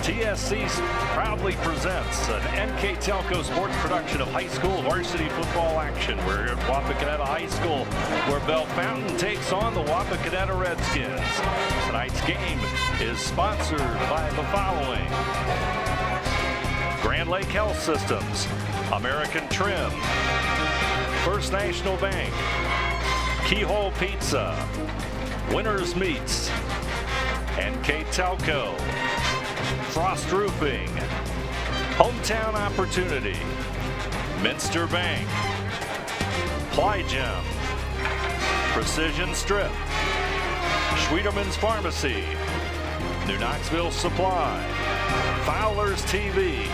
TSC proudly presents an NKTelco sports production of high school varsity football action. We're here at Wapakoneta High School, where Bellefontaine takes on the Wapakoneta Redskins. Tonight's game is sponsored by the following: Grand Lake Health Systems, American Trim, First National Bank, Keyhole Pizza, Winners Meats, NKTelco, Frost Roofing, Hometown Opportunity, Minster Bank, Plygem, Precision Strip, Schwederman's Pharmacy, New Knoxville Supply, Fowler's TV,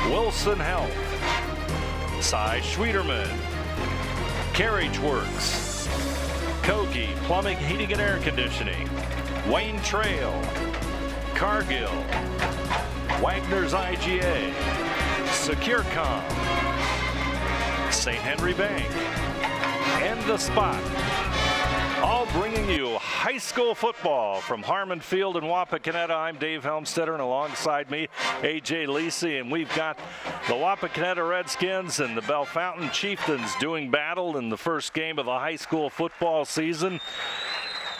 Wilson Health, Cy Schwederman, Carriage Works, Kogi Plumbing, Heating and Air Conditioning, Wayne Trail, Cargill, Wagner's IGA, SecureCom, St. Henry Bank, and The Spot. All bringing you high school football from Harmon Field in Wapakoneta. I'm Dave Helmstetter, and alongside me, A.J. Lisi, and we've got the Wapakoneta Redskins and the Bellefontaine Chieftains doing battle in the first game of the high school football season.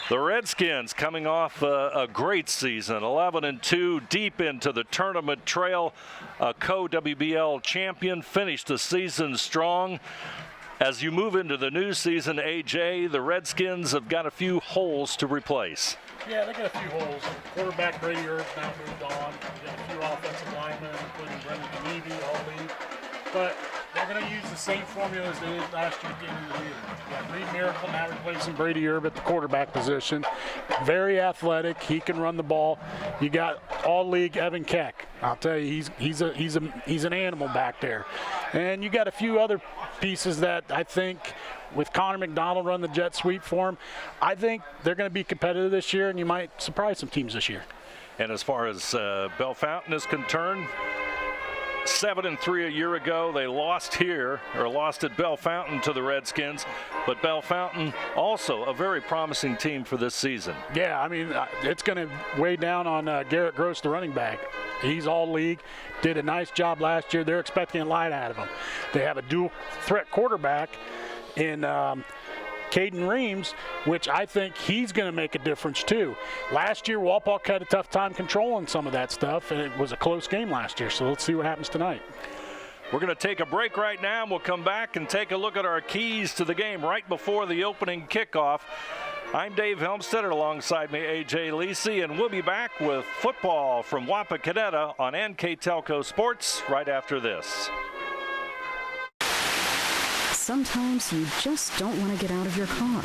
The Redskins coming off a great season, 11-2, deep into the tournament trail, a co-WBL champion, finished the season strong. As you move into the new season, AJ, the Redskins have got a few holes to replace. Yeah, they got a few holes. Quarterback Brady Earp now moved on. They got a few offensive linemen, including Brendan Levy, all leave. But they're going to use the same formula as they did last year at the end of the year. You got Reed Miracle now replacing Brady Earp at the quarterback position. Very athletic. He can run the ball. You got all-league Evan Keck. I'll tell you, he's an animal back there. And you got a few other pieces that I think, with Connor McDonald running the jet sweep for him, I think they're going to be competitive this year, and you might surprise some teams this year. And as far as Bellefontaine is concerned, 7-3 a year ago. They lost at Bellefontaine to the Redskins, but Bellefontaine also a very promising team for this season. Yeah, I mean, it's going to weigh down on Garrett Gross, the running back. He's all league, did a nice job last year. They're expecting a lot out of him. They have a dual threat quarterback in Caden Reams, which I think he's going to make a difference too. Last year, Walpock had a tough time controlling some of that stuff, and it was a close game last year, so let's see what happens tonight. We're going to take a break right now, and we'll come back and take a look at our keys to the game right before the opening kickoff. I'm Dave Helmstetter, alongside me A.J. Lisi, and we'll be back with football from Wapakoneta on NKTelco Sports right after this. Sometimes you just don't want to get out of your car.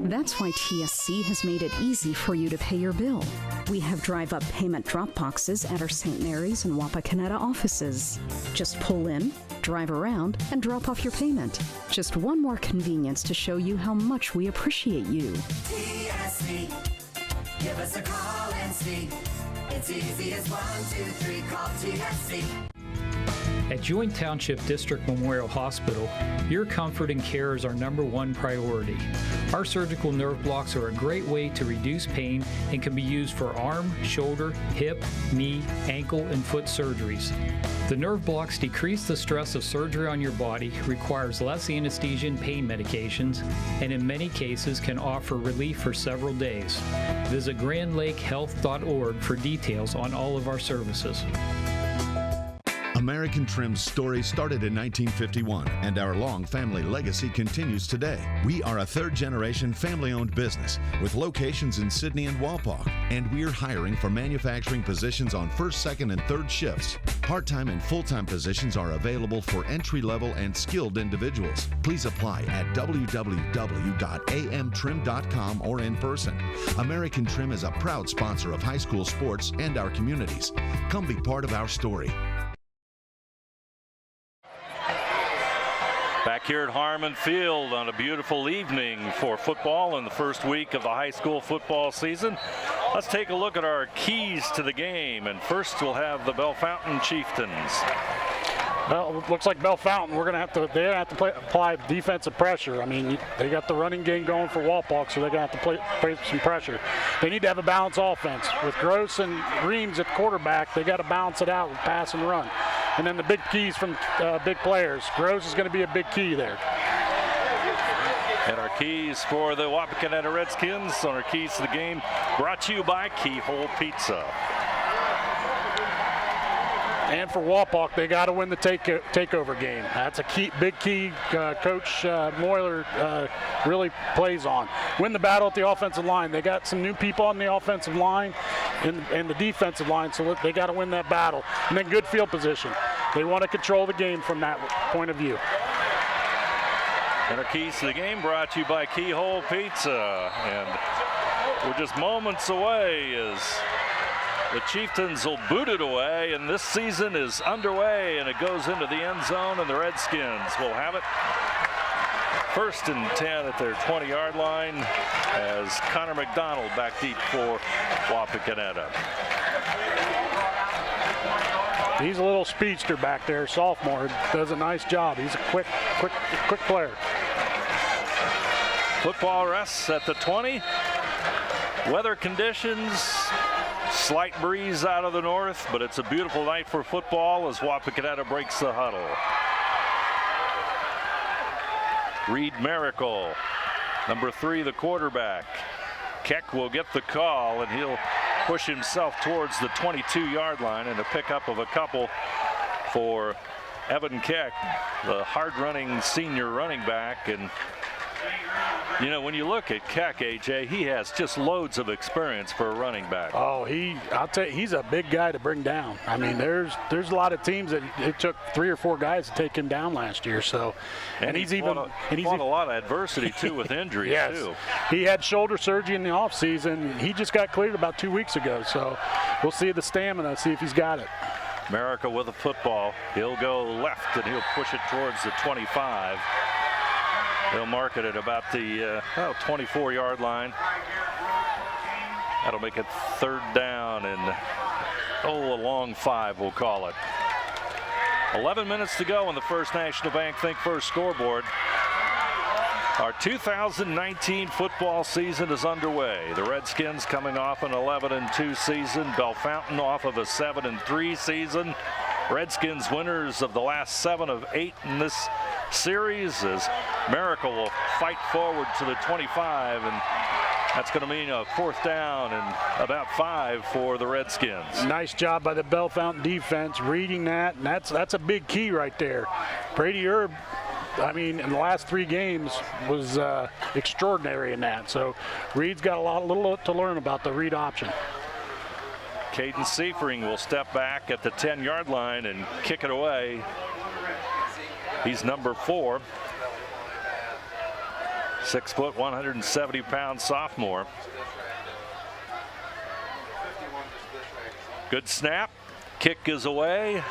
That's why TSC has made it easy for you to pay your bill. We have drive-up payment drop boxes at our St. Mary's and Wapakoneta offices. Just pull in, drive around, and drop off your payment. Just one more convenience to show you how much we appreciate you. TSC, give us a call and see. It's easy as 1, 2, 3, call TSC. At Joint Township District Memorial Hospital, your comfort and care is our #1 priority. Our surgical nerve blocks are a great way to reduce pain and can be used for arm, shoulder, hip, knee, ankle, and foot surgeries. The nerve blocks decrease the stress of surgery on your body, requires less anesthesia and pain medications, and in many cases can offer relief for several days. Visit grandlakehealth.org for details on all of our services. American Trim's story started in 1951, and our long family legacy continues today. We are a third-generation family-owned business with locations in Sydney and Walpock, and we're hiring for manufacturing positions on first, second, and third shifts. Part-time and full-time positions are available for entry-level and skilled individuals. Please apply at www.amtrim.com or in person. American Trim is a proud sponsor of high school sports and our communities. Come be part of our story. Back here at Harmon Field on a beautiful evening for football in the first week of the high school football season. Let's take a look at our keys to the game, and first we'll have the Bellefontaine Chieftains. Well, it looks like Bellefontaine, they're gonna have to apply defensive pressure. I mean, they got the running game going for Wapak, so they're gonna have to play some pressure. They need to have a balanced offense. With Gross and Reams at quarterback, they got to balance it out with pass and run. And then the big keys from big players. Gross is gonna be a big key there. And our keys for the Wapakoneta Redskins on our keys to the game brought to you by Keyhole Pizza. And for Wapak, they got to win the takeover game. That's a big key. Coach Moyler really plays on. Win the battle at the offensive line. They got some new people on the offensive line and the defensive line, so they got to win that battle. And then good field position. They want to control the game from that point of view. And our keys to the game brought to you by Keyhole Pizza. And we're just moments away as the Chieftains will boot it away, and this season is underway, and it goes into the end zone, and the Redskins will have it. 1st and 10 at their 20-yard line as Connor McDonald back deep for Wapakoneta. He's a little speedster back there, sophomore. Does a nice job. He's a quick player. Football rests at the 20. Weather conditions. Slight breeze out of the north, but it's a beautiful night for football as Wapakoneta breaks the huddle. Reed Miracle, number 3, the quarterback. Keck will get the call, and he'll push himself towards the 22-yard line, and a pickup of a couple for Evan Keck, the hard-running senior running back. And you know, when you look at Keck, AJ, he has just loads of experience for a running back. Oh, I'll tell you, he's a big guy to bring down. I mean, there's a lot of teams that it took 3 or 4 guys to take him down last year. So, and he's fought a lot of adversity too with injuries. Yes. Too. He had shoulder surgery in the offseason. He just got cleared about 2 weeks ago. So, we'll see the stamina, see if he's got it. America with a football. He'll go left and he'll push it towards the 25. They'll mark it at about the 24-yard line. That'll make it 3rd down and a long 5, we'll call it. 11 minutes to go on the First National Bank Think First scoreboard. Our 2019 football season is underway. The Redskins coming off an 11-2 season. Bellefontaine off of a 7-3 season. Redskins winners of the last 7 of 8 in this series as Miracle will fight forward to the 25, and that's going to mean a 4th down and about 5 for the Redskins. Nice job by the Bellefontaine defense reading that, and that's a big key right there. Brady Erb, I mean, in the last 3 games was extraordinary in that. So Reed's got a little to learn about the read option. Caden Seifering will step back at the 10-yard line and kick it away. He's number 4. 6 foot, 170-pound sophomore. Good snap. Kick is away.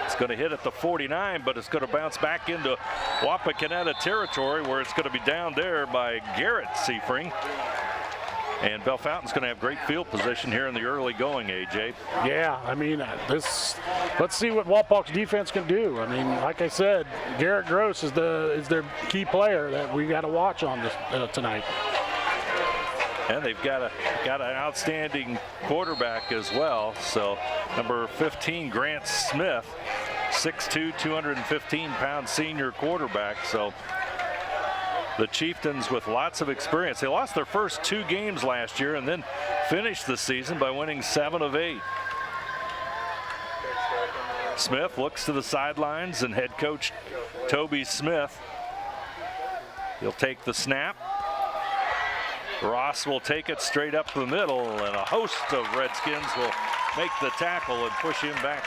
It's going to hit at the 49, but it's going to bounce back into Wapakoneta territory where it's going to be down there by Garrett Seifering. And Bellefontaine's going to have great field position here in the early going, AJ. Yeah, I mean, let's see what Wapak's defense can do. I mean, like I said, Garrett Gross is their key player that we got to watch on this tonight. And they've got an outstanding quarterback as well. So number 15, Grant Smith, 6'2", 215-pound senior quarterback. So the Chieftains with lots of experience. They lost their first 2 games last year and then finished the season by winning 7 of 8. Smith looks to the sidelines, and head coach Toby Smith, he'll take the snap. Ross will take it straight up the middle, and a host of Redskins will make the tackle and push him back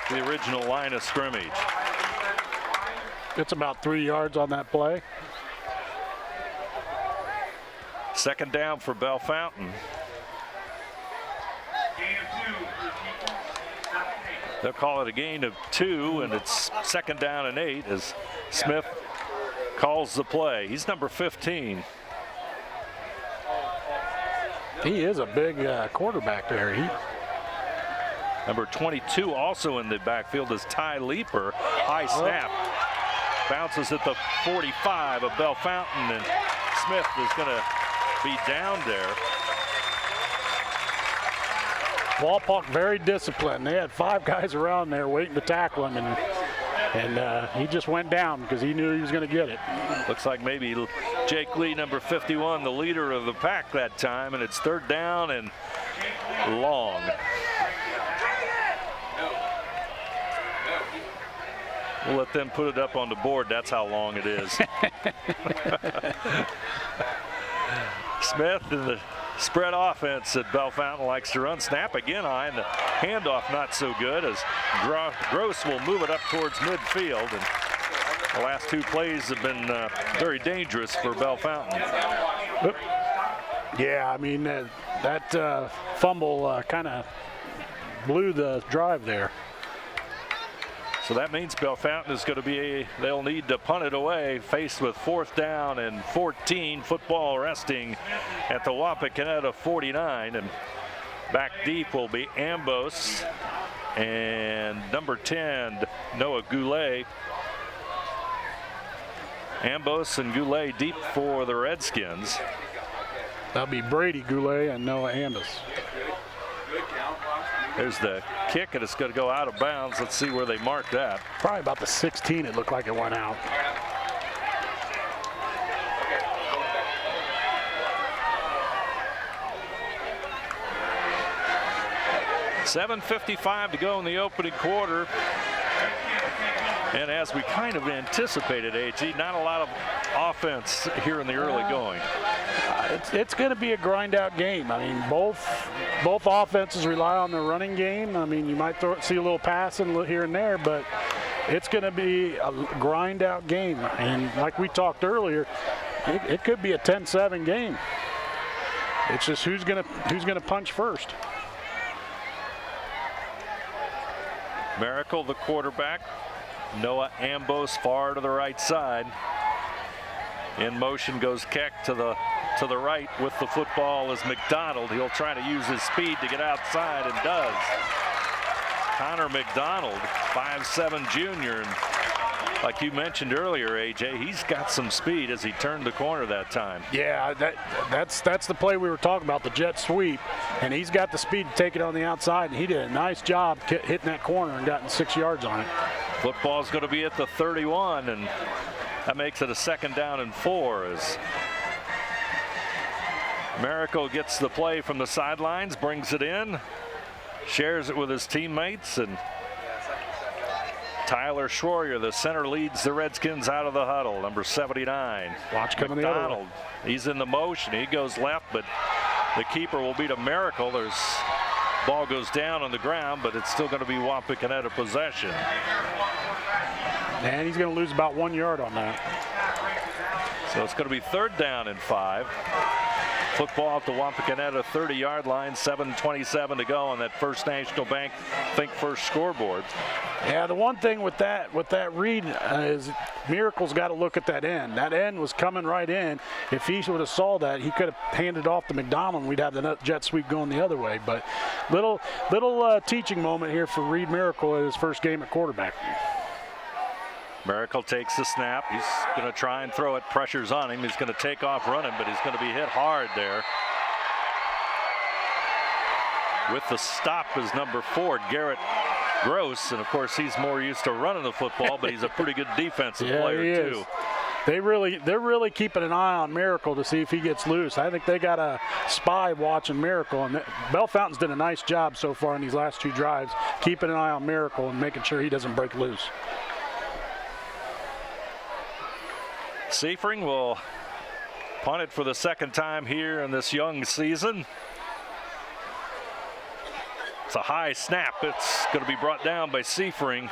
to the original line of scrimmage. It's about 3 yards on that play. 2nd down for Bellefontaine. They'll call it a gain of 2, and it's 2nd down and 8 as Smith calls the play. He's number 15. He is a big quarterback there. Number 22 also in the backfield is Ty Leeper. High snap. Bounces at the 45 of Bellefontaine, and Smith is going to be down there. Wapak very disciplined. They had 5 guys around there waiting to tackle him, and he just went down because he knew he was going to get it. Looks like maybe Jake Lee, number 51, the leader of the pack that time, and it's 3rd down and long. We'll let them put it up on the board. That's how long it is. Smith in the spread offense that Bellefontaine likes to run. Snap again high, and the handoff not so good as Gross will move it up towards midfield. And the last 2 plays have been very dangerous for Bellefontaine. Yeah, I mean, that fumble kind of blew the drive there. So that means Bellefontaine is going to be, they'll need to punt it away, faced with 4th down and 14. Football resting at the Wapakoneta 49. And back deep will be Ambos and number 10, Noah Goulet. Ambos and Goulet deep for the Redskins. That'll be Brady Goulet and Noah Ambos. There's the kick, and it's going to go out of bounds. Let's see where they mark that. Probably about the 16, it looked like it went out. $7:55 to go in the opening quarter. And as we kind of anticipated, AG, not a lot of offense here in the early going. It's going to be a grind-out game. I mean, both offenses rely on the running game. I mean, you might see a little passing here and there, but it's going to be a grind-out game. And like we talked earlier, it could be a 10-7 game. It's just who's going to punch first. Miracle, the quarterback. Noah Ambos far to the right side. In motion goes Keck to the right with the football is McDonald. He'll try to use his speed to get outside and does. Connor McDonald, 5'7" junior, and like you mentioned earlier, AJ, he's got some speed as he turned the corner that time. Yeah, that's the play we were talking about, the jet sweep, and he's got the speed to take it on the outside, and he did a nice job hitting that corner and gotten 6 yards on it. Football's going to be at the 31, and that makes it a 2nd down and 4 as Miracle gets the play from the sidelines, brings it in, shares it with his teammates, and Tyler Schroyer, the center, leads the Redskins out of the huddle. Number 79. Watch coming the other way. He's in the motion. He goes left, but the keeper will beat a Miracle. Ball goes down on the ground, but it's still going to be Wapakoneta possession. And he's going to lose about 1 yard on that. So it's going to be 3rd down and 5. Football at the Wapakoneta 30-yard line, 7:27 to go on that First National Bank Think First scoreboard. Yeah, the one thing with that read is Miracle's got to look at that end. That end was coming right in. If he would have saw that, he could have handed off to McDonald, and we'd have the jet sweep going the other way. But little teaching moment here for Reed Miracle at his first game at quarterback. Miracle takes the snap. He's going to try and throw it. Pressure's on him. He's going to take off running, but he's going to be hit hard there. With the stop is number 4, Garrett Gross, and of course he's more used to running the football, but he's a pretty good defensive player too. They're really keeping an eye on Miracle to see if he gets loose. I think they got a spy watching Miracle, and Bellefontaine's done a nice job so far in these last 2 drives, keeping an eye on Miracle and making sure he doesn't break loose. Seifring will punt it for the 2nd time here in this young season. It's a high snap. It's going to be brought down by Seifring.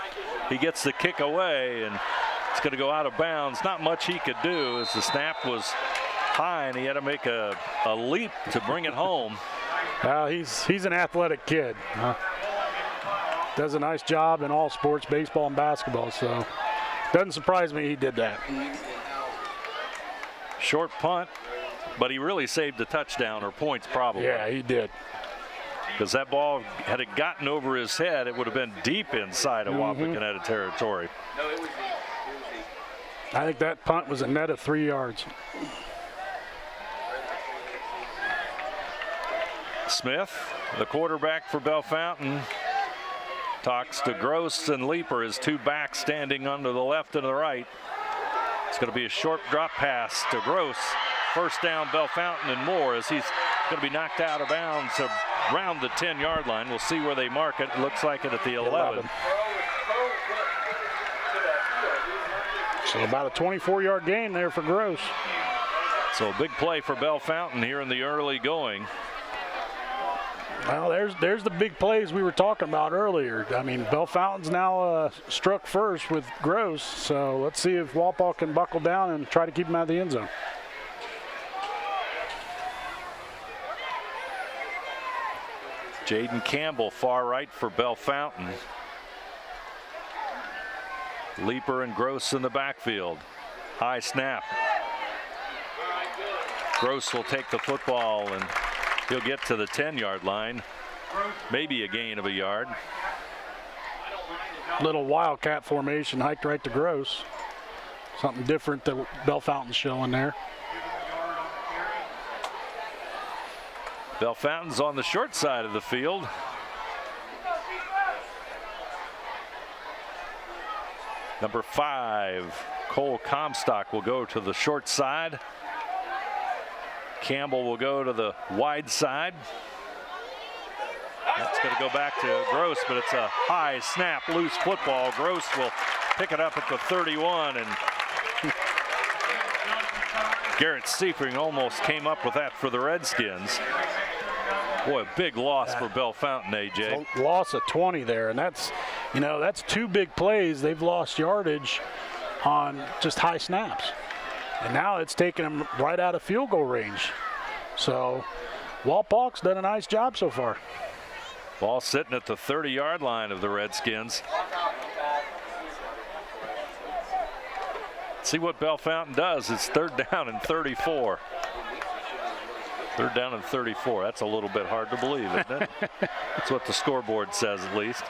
He gets the kick away, and it's going to go out of bounds. Not much he could do as the snap was high, and he had to make a leap to bring it home. He's an athletic kid. Does a nice job in all sports, baseball and basketball, so doesn't surprise me he did that. Short punt, but he really saved the touchdown, or points probably. Yeah, he did. because that ball, had it gotten over his head, it would have been deep inside of Wapakoneta territory. I think that punt was a net of 3 yards. Smith, the quarterback for Bellefontaine, talks to Gross and Leeper, his two backs standing under the left and the right. It's going to be a short drop pass to Gross. First down, Bellefontaine and more, as he's going to be knocked out of bounds around the 10-yard line. We'll see where they mark it. It looks like it at the 11. So about a 24-yard gain there for Gross. So a big play for Bellefontaine here in the early going. Well, there's the big plays we were talking about earlier. I mean, Bellefontaine's now struck first with Gross, so let's see if Walpole can buckle down and try to keep him out of the end zone. Jaden Campbell, far right for Bellefontaine. Leeper and Gross in the backfield. High snap. Gross will take the football and he'll get to the 10-yard line. Maybe a gain of a yard. Little wildcat formation, hiked right to Gross. Something different that Bellefontaine's showing there. Bellefontaine's on the short side of the field. Number 5, Cole Comstock will go to the short side. Campbell will go to the wide side. That's going to go back to Gross, but it's a high snap, loose football. Gross will pick it up at the 31, and Garrett Seifring almost came up with that for the Redskins. Boy, a big loss for Bellefontaine, AJ. Loss of 20 there, and that's, you know, that's 2 big plays. They've lost yardage on just high snaps. And now it's taken them right out of field goal range. So Walpole's done a nice job so far. Ball sitting at the 30-yard line of the Redskins. See what Bellefontaine does. It's 3rd down and 34. 3rd down and 34. That's a little bit hard to believe, isn't it? That's what the scoreboard says, at least.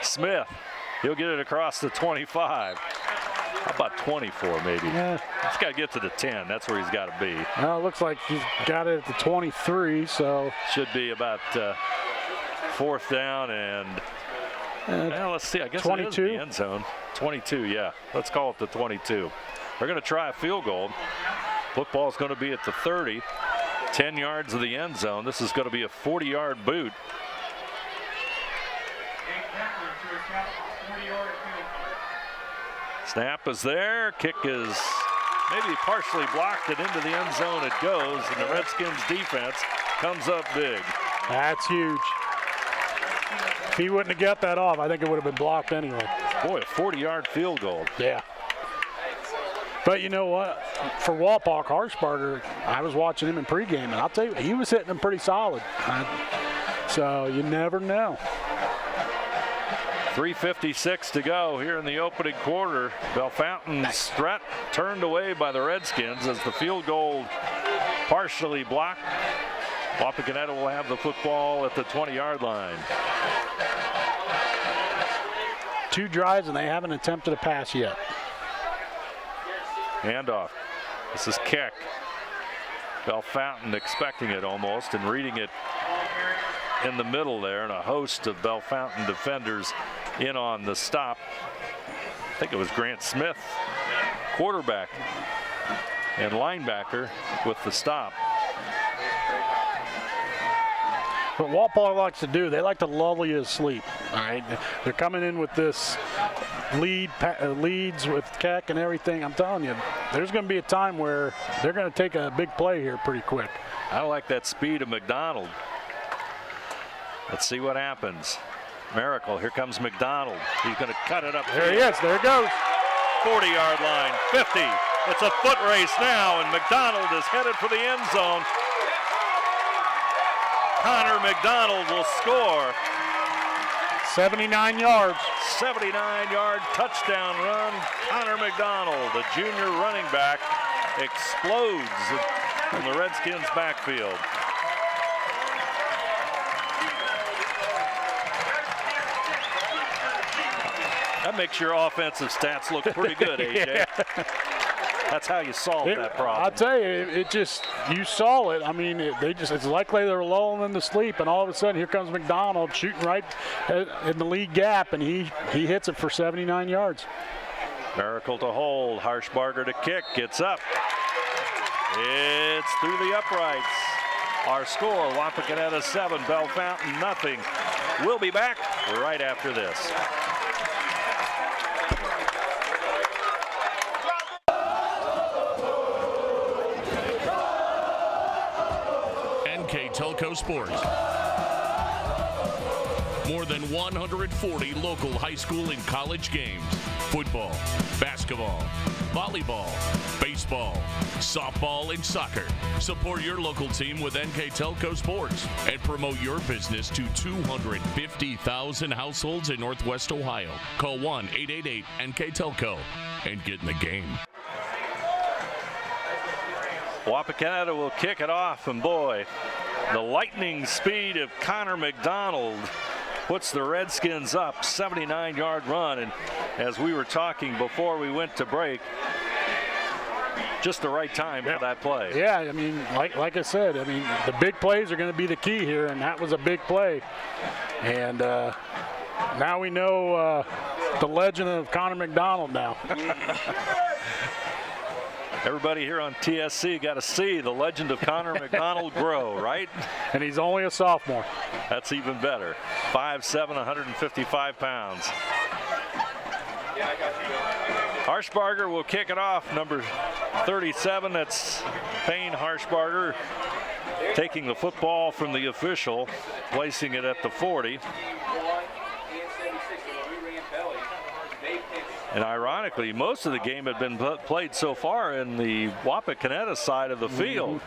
Smith, he'll get it across the 25. How about 24, maybe? Yeah. He's got to get to the 10. That's where he's got to be. Well, it looks like he's got it at the 23, so. Should be about 4th down and, well, let's see. I guess 22? It is the end zone. 22, yeah. Let's call it the 22. They're going to try a field goal. Football's going to be at the 30. 10 yards of the end zone. This is going to be a 40-yard boot. Snap is there. Kick is maybe partially blocked, and into the end zone it goes, and the Redskins defense comes up big. That's huge. If he wouldn't have got that off, I think it would have been blocked anyway. Boy, a 40-yard field goal. Yeah. But you know what? For Walpole, Harshbarger, I was watching him in pregame, and I'll tell you, he was hitting them pretty solid. So you never know. 3:56 to go here in the opening quarter. Bellefontaine's threat turned away by the Redskins as the field goal partially blocked. Wapakoneta will have the football at the 20-yard line. 2 drives, and they haven't attempted a pass yet. Handoff. This is Keck. Bellefontaine expecting it almost and reading it in the middle there, and a host of Bellefontaine defenders in on the stop. I think it was Grant Smith, quarterback and linebacker, with the stop. What Walpole likes to do, they like to lull you to sleep. All right, they're coming in with this leads with Keck and everything. I'm telling you, there's going to be a time where they're going to take a big play here pretty quick. I like that speed of McDonald. Let's see what happens. Miracle, here comes McDonald. He's going to cut it up. There he is, there it goes. 40-yard line, 50. It's a foot race now, and McDonald is headed for the end zone. Connor McDonald will score. 79 yards. 79-yard touchdown run. Connor McDonald, the junior running back, explodes from the Redskins backfield. That makes your offensive stats look pretty good, AJ. That's how you solve that problem. I'll tell you, it just, you saw it. I mean, it's likely they're lulling them to sleep, and all of a sudden here comes McDonald shooting right in the lead gap, and he hits it for 79 yards. Miracle to hold. Harshbarger to kick. Gets up. It's through the uprights. Our score, Wapakoneta 7, Bellefontaine nothing. We'll be back right after this. NKTelco Sports. More than 140 local high school and college games. Football, basketball, volleyball, baseball, softball, and soccer. Support your local team with NKTelco Sports and promote your business to 250,000 households in Northwest Ohio. Call 1-888-NKTelco and get in the game. Wapakoneta will kick it off, and boy, the lightning speed of Connor McDonald puts the Redskins up. 79-yard run, and as we were talking before we went to break, just the right time for that play. Yeah, I mean, like I said, I mean, the big plays are going to be the key here, and that was a big play. And now we know the legend of Connor McDonald now. Everybody here on TSC got to see the legend of Connor McDonald grow, right? And he's only a sophomore. That's even better. 5'7", 155 pounds. Harshbarger will kick it off. Number 37, that's Payne Harshbarger, taking the football from the official, placing it at the 40. And ironically, most of the game had been played so far in the Wapakoneta side of the field.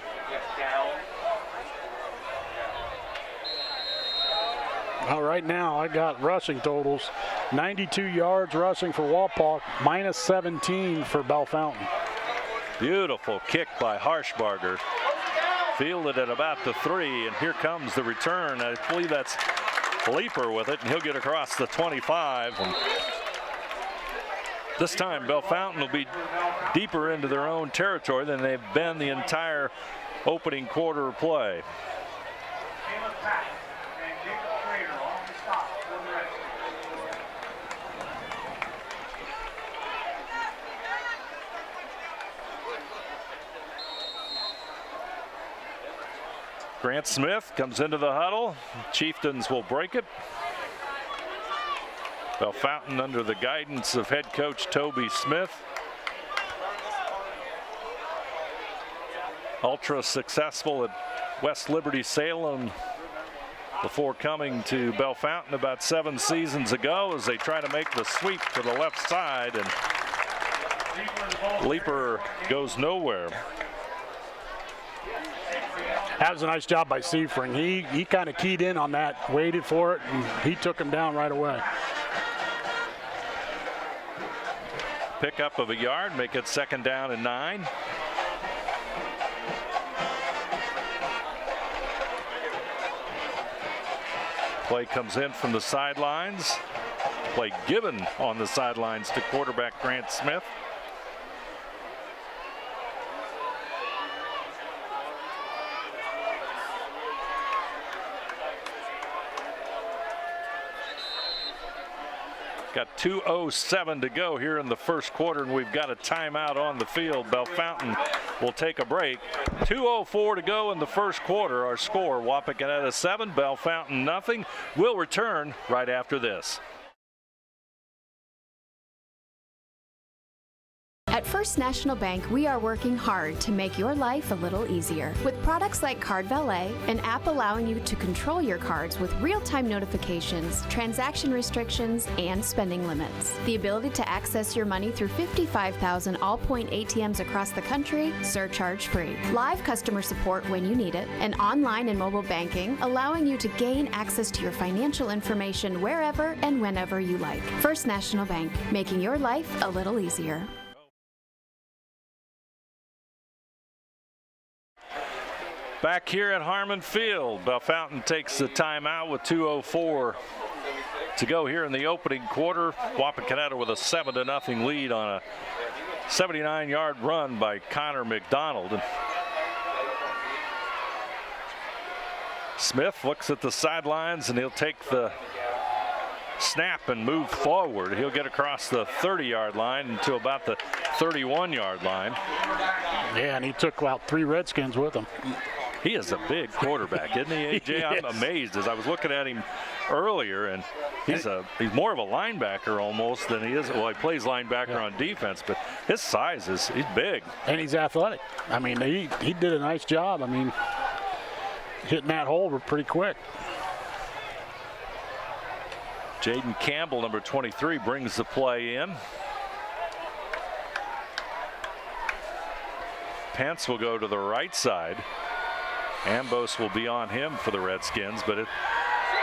Well, right now I got rushing totals. 92 yards rushing for Wapak, minus 17 for Bellefontaine. Beautiful kick by Harshbarger. Fielded at about the 3, and here comes the return. I believe that's Leaper with it, and he'll get across the 25. And this time, Bellefontaine will be deeper into their own territory than they've been the entire opening quarter of play. Grant Smith comes into the huddle. Chieftains will break it. Bellefontaine under the guidance of head coach Toby Smith. Ultra successful at West Liberty Salem before coming to Bellefontaine about 7 seasons ago as they try to make the sweep to the left side, and Leaper goes nowhere. That was a nice job by Seifring. He kind of keyed in on that, waited for it, and he took him down right away. Pickup of a yard, make it 2nd down and 9. Play comes in from the sidelines. Play given on the sidelines to quarterback Grant Smith. Got 2:07 to go here in the first quarter, and we've got a timeout on the field. Bellefontaine will take a break. 2:04 to go in the first quarter. Our score, Wapakoneta 7, Bellefontaine nothing. We'll return right after this. At First National Bank, we are working hard to make your life a little easier. With products like Card Valet, an app allowing you to control your cards with real-time notifications, transaction restrictions, and spending limits. The ability to access your money through 55,000 all-point ATMs across the country, surcharge-free. Live customer support when you need it, and online and mobile banking, allowing you to gain access to your financial information wherever and whenever you like. First National Bank, making your life a little easier. Back here at Harmon Field, Bellefontaine takes the timeout with 2:04 to go here in the opening quarter. Wapakoneta with a 7-0 lead on a 79-yard run by Connor McDonald. And Smith looks at the sidelines, and he'll take the snap and move forward. He'll get across the 30-yard line to about the 31-yard line. Yeah, and he took about 3 Redskins with him. He is a big quarterback, isn't he, AJ? Yes. I'm amazed as I was looking at him earlier, and he's more of a linebacker almost than he is. Well, he plays linebacker on defense, but his size he's big. And he's athletic. I mean, he did a nice job. I mean, hitting that hole pretty quick. Jaden Campbell, number 23, brings the play in. Pence will go to the right side. Ambos will be on him for the Redskins, but it's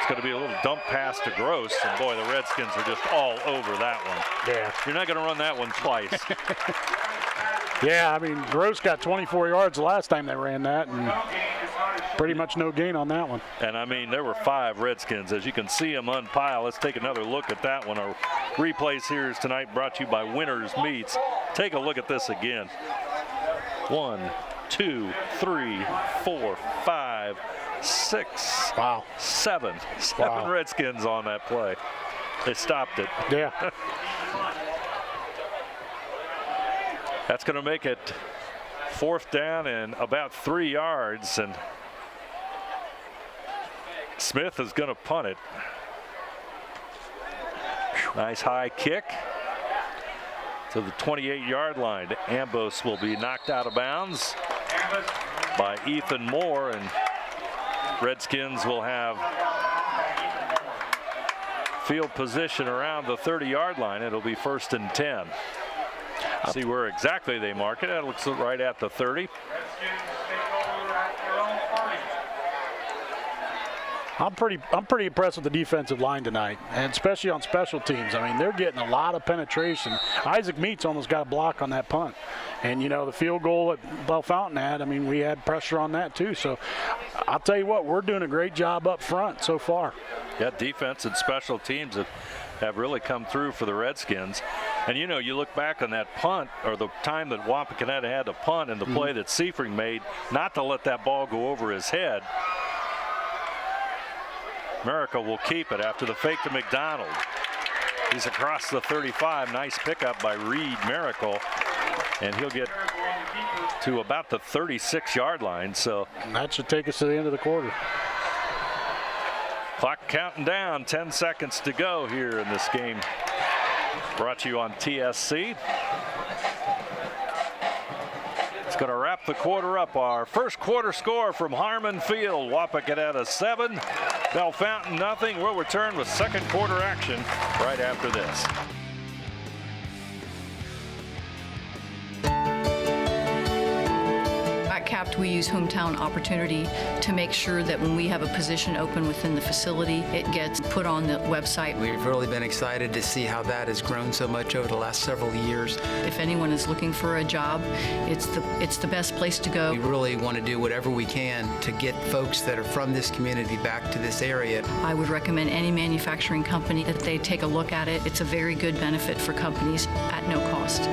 going to be a little dump pass to Gross, and boy, the Redskins are just all over that one. Yeah. You're not going to run that one twice. Yeah, I mean, Gross got 24 yards the last time they ran that, and pretty much no gain on that one. And I mean, there were 5 Redskins. As you can see them unpile. Let's take another look at that one. Our replays here tonight brought to you by Winners Meats. Take a look at this again. 1, 2, 3, 4, 5, 6. Wow. 7 Redskins on that play. They stopped it. Yeah. That's going to make it 4th down and about 3 yards, and Smith is going to punt it. Nice high kick to the 28-yard line. Ambos will be knocked out of bounds by Ethan Moore, and Redskins will have field position around the 30-yard line. It'll be 1st and 10. See where exactly they mark it. That looks right at the 30. I'm pretty impressed with the defensive line tonight, and especially on special teams. I mean, they're getting a lot of penetration. Isaac Meats almost got a block on that punt. And, you know, the field goal that Bellefontaine had, I mean, we had pressure on that too. So I'll tell you what, we're doing a great job up front so far. Yeah, defense and special teams have really come through for the Redskins. And, you know, you look back on that punt, or the time that Wapakoneta had to punt, and the play that Seifring made not to let that ball go over his head. Miracle will keep it after the fake to McDonald. He's across the 35. Nice pickup by Reed Miracle. And he'll get to about the 36-yard line. So that should take us to the end of the quarter. Clock counting down. 10 seconds to go here in this game. Brought to you on TSC. It's going to wrap the quarter up. Our first quarter score from Harmon Field. Wapakoneta 7, Bellefontaine nothing. We'll return with second quarter action right after this. At CAPT, we use hometown opportunity to make sure that when we have a position open within the facility, it gets put on the website. We've really been excited to see how that has grown so much over the last several years. If anyone is looking for a job, it's the best place to go. We really want to do whatever we can to get folks that are from this community back to this area. I would recommend any manufacturing company that they take a look at it. It's a very good benefit for companies at no cost.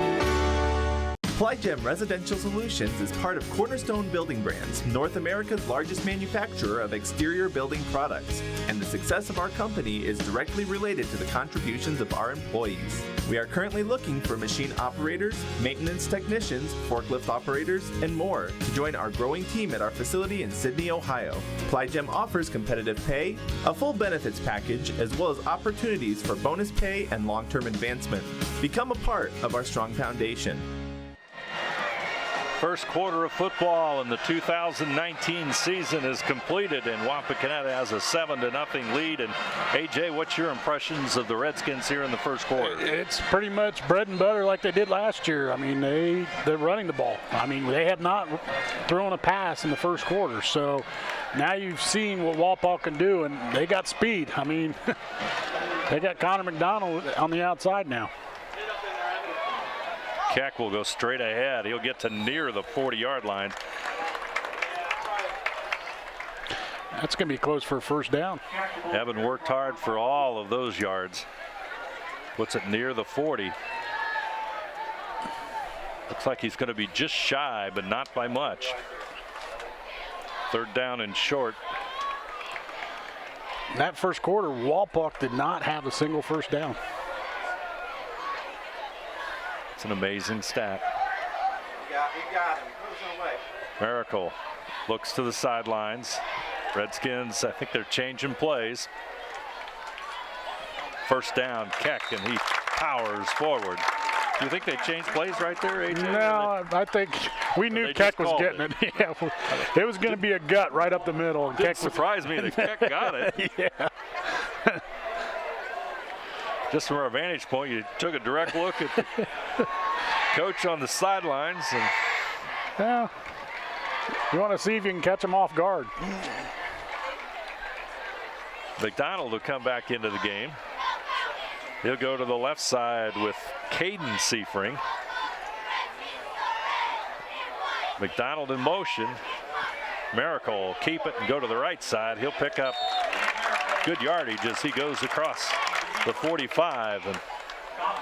PlyGem Residential Solutions is part of Cornerstone Building Brands, North America's largest manufacturer of exterior building products, and the success of our company is directly related to the contributions of our employees. We are currently looking for machine operators, maintenance technicians, forklift operators, and more to join our growing team at our facility in Sydney, Ohio. PlyGem offers competitive pay, a full benefits package, as well as opportunities for bonus pay and long-term advancement. Become a part of our strong foundation. First quarter of football in the 2019 season is completed, and Wapakoneta has a 7-0 lead. And AJ, what's your impressions of the Redskins here in the first quarter? It's pretty much bread and butter like they did last year. I mean, they're running the ball. I mean, they have not thrown a pass in the first quarter. So now you've seen what Wapakoneta can do, and they got speed. I mean, they got Connor McDonald on the outside now. Keck will go straight ahead. He'll get to near the 40-yard line. That's going to be close for a first down. Evan worked hard for all of those yards. Puts it near the 40. Looks like he's going to be just shy, but not by much. Third down and short. That first quarter, Wapak did not have a single first down. It's an amazing stat. He got him. Goes away. Miracle looks to the sidelines. Redskins, I think they're changing plays. First down, Keck, and he powers forward. Do you think they changed plays right there, AJ? No, I think we knew Keck was getting it. Yeah, it was going to be a gut right up the middle. And Keck surprised me that Keck got it. Yeah. Just from our vantage point, you took a direct look at the coach on the sidelines. And yeah, you want to see if you can catch him off guard. McDonald will come back into the game. He'll go to the left side with Caden Seifring. McDonald in motion. Miracle will keep it and go to the right side. He'll pick up good yardage as he goes across the 45. And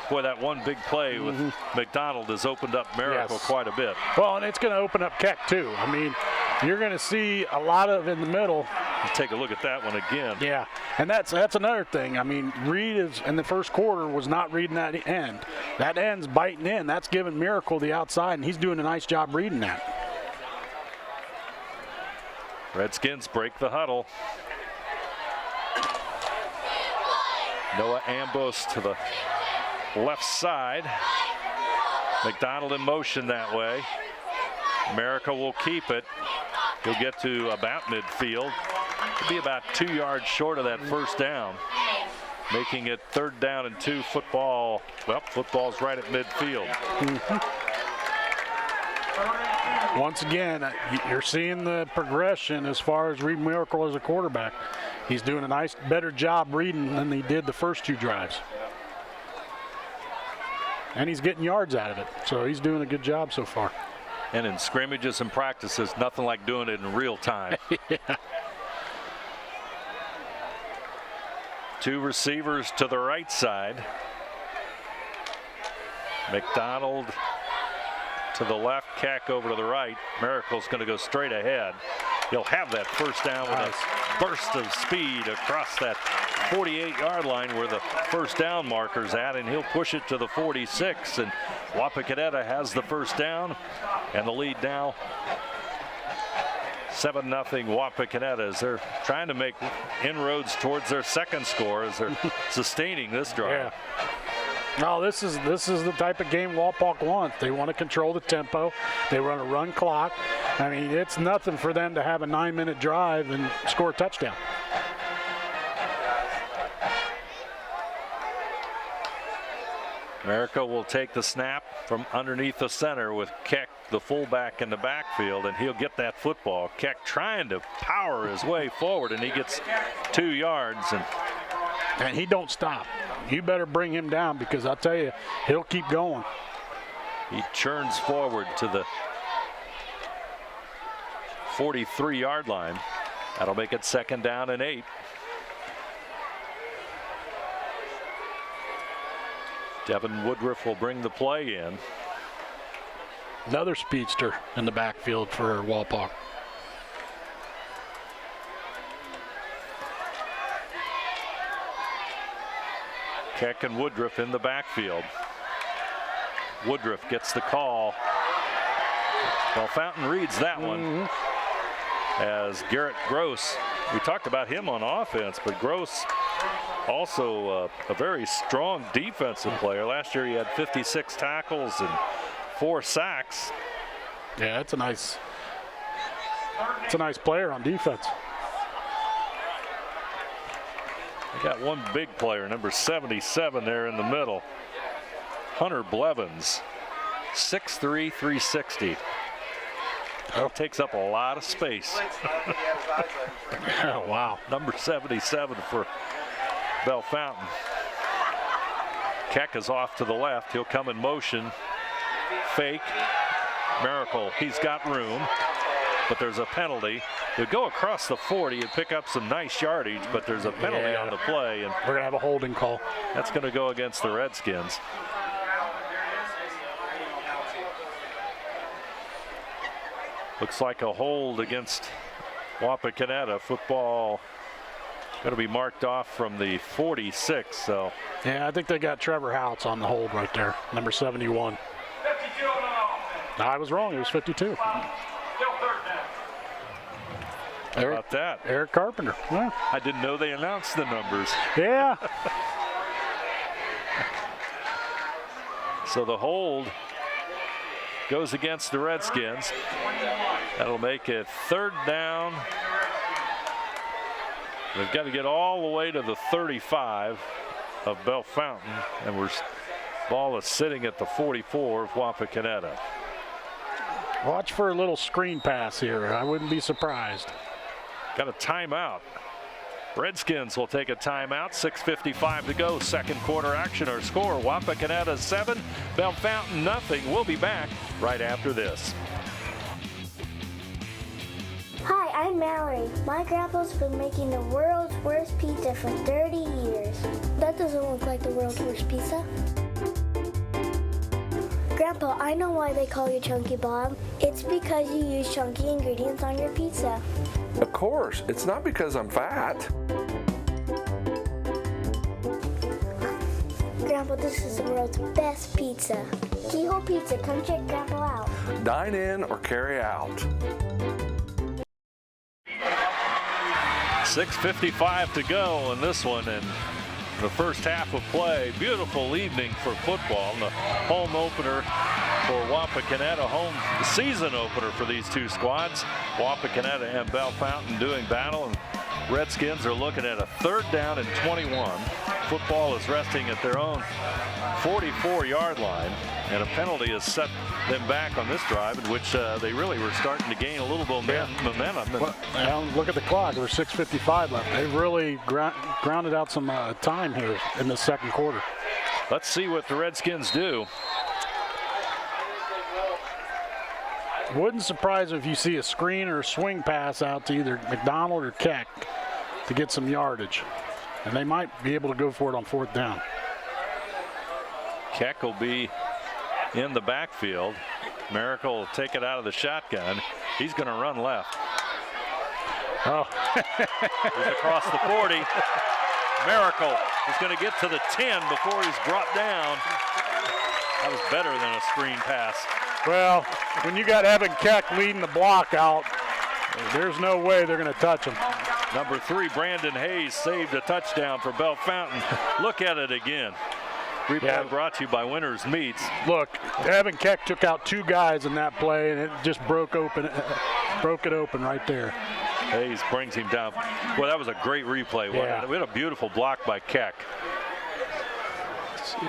boy, that one big play with McDonald has opened up Miracle quite a bit. Well, and it's going to open up Keck too. I mean, you're going to see a lot of in the middle. Take a look at that one again. Yeah, and that's another thing. I mean, Reed is in the first quarter was not reading that end. That end's biting in. That's giving Miracle the outside, and he's doing a nice job reading that. Redskins break the huddle. Noah Ambos to the left side. McDonald in motion that way. Miracle will keep it. He'll get to about midfield. He'll be about 2 yards short of that first down, making it 3rd down and 2 football. Well, football's right at midfield. Once again, you're seeing the progression as far as Reed Miracle as a quarterback. He's doing a better job reading than he did the first 2 drives. And he's getting yards out of it, so he's doing a good job so far. And in scrimmages and practices, nothing like doing it in real time. Yeah. 2 receivers to the right side. McDonald to the left, Keck over to the right. Miracle's going to go straight ahead. He'll have that first down with a burst of speed across that 48-yard line where the first down marker's at, and he'll push it to the 46. And Wapakoneta has the first down, and the lead now 7-0 Wapakoneta as they're trying to make inroads towards their second score as they're sustaining this drive. Yeah. No, this is the type of game Wapak wants. They want to control the tempo. They want to run clock. I mean, it's nothing for them to have a 9-minute drive and score a touchdown. America will take the snap from underneath the center with Keck, the fullback, in the backfield, and he'll get that football. Keck trying to power his way forward, and he gets 2 yards. And he don't stop. You better bring him down because I'll tell you, he'll keep going. He churns forward to the 43-yard line. That'll make it 2nd down and 8. Devin Woodruff will bring the play in. Another speedster in the backfield for Wapak. Keck and Woodruff in the backfield. Woodruff gets the call. Well, Fountain reads that one as Garrett Gross. We talked about him on offense, but Gross also a very strong defensive player. Last year he had 56 tackles and 4 sacks. Yeah, it's a nice player on defense. They got one big player, number 77 there in the middle. Hunter Blevins, 6'3", 360. Oh, takes up a lot of space. Oh, wow. Number 77 for Bellefontaine. Keck is off to the left. He'll come in motion. Fake. Miracle. He's got room. but there's a penalty. You'll go across the 40 and pick up some nice yardage, but there's a penalty on the play. And we're going to have a holding call. That's going to go against the Redskins. Looks like a hold against Wapakoneta. Football going to be marked off from the 46. So yeah, I think they got Trevor Houts on the hold right there, number 71. I was wrong. It was 52. How about that? Eric Carpenter. Yeah. I didn't know they announced the numbers. Yeah. So the hold goes against the Redskins. That'll make it 3rd down. They've got to get all the way to the 35 of Bellefontaine, and ball is sitting at the 44 of Wapakoneta. Watch for a little screen pass here. I wouldn't be surprised. Got a timeout. Redskins will take a timeout. 6:55 to go. Second quarter action. Our score: Wapakoneta 7, Bellefontaine nothing. We'll be back right after this. Hi, I'm Mallory. My grandpa's been making the world's worst pizza for 30 years. That doesn't look like the world's worst pizza. Grandpa, I know why they call you Chunky Bob. It's because you use chunky ingredients on your pizza. Of course. It's not because I'm fat. Grandpa, this is the world's best pizza. Keyhole Pizza, come check Grandpa out. Dine in or carry out. 6:55 to go in this one, and the first half of play. Beautiful evening for football. And the home opener for Wapakoneta, the season opener for these two squads. Wapakoneta and Bellefontaine doing battle, and Redskins are looking at a 3rd down and 21. Football is resting at their own 44-yard line, and a penalty has set them back on this drive, in which they really were starting to gain a little momentum. Well, look at the clock. There's 6:55 left. They really grounded out some time here in the second quarter. Let's see what the Redskins do. Wouldn't surprise if you see a screen or a swing pass out to either McDonald or Keck to get some yardage. And they might be able to go for it on 4th down. Keck will be in the backfield. Miracle will take it out of the shotgun. He's going to run left. Oh. He's across the 40. Miracle is going to get to the 10 before he's brought down. That was better than a screen pass. Well, when you got Evan Keck leading the block out, there's no way they're going to touch him. Number 3, Brandon Hayes, saved a touchdown for Bellefontaine. Look at it again. Replay brought to you by Winners Meats. Look, Evan Keck took out 2 guys in that play, and it just broke it open right there. Hayes brings him down. Well, that was a great replay. Yeah. We had a beautiful block by Keck. Let's see.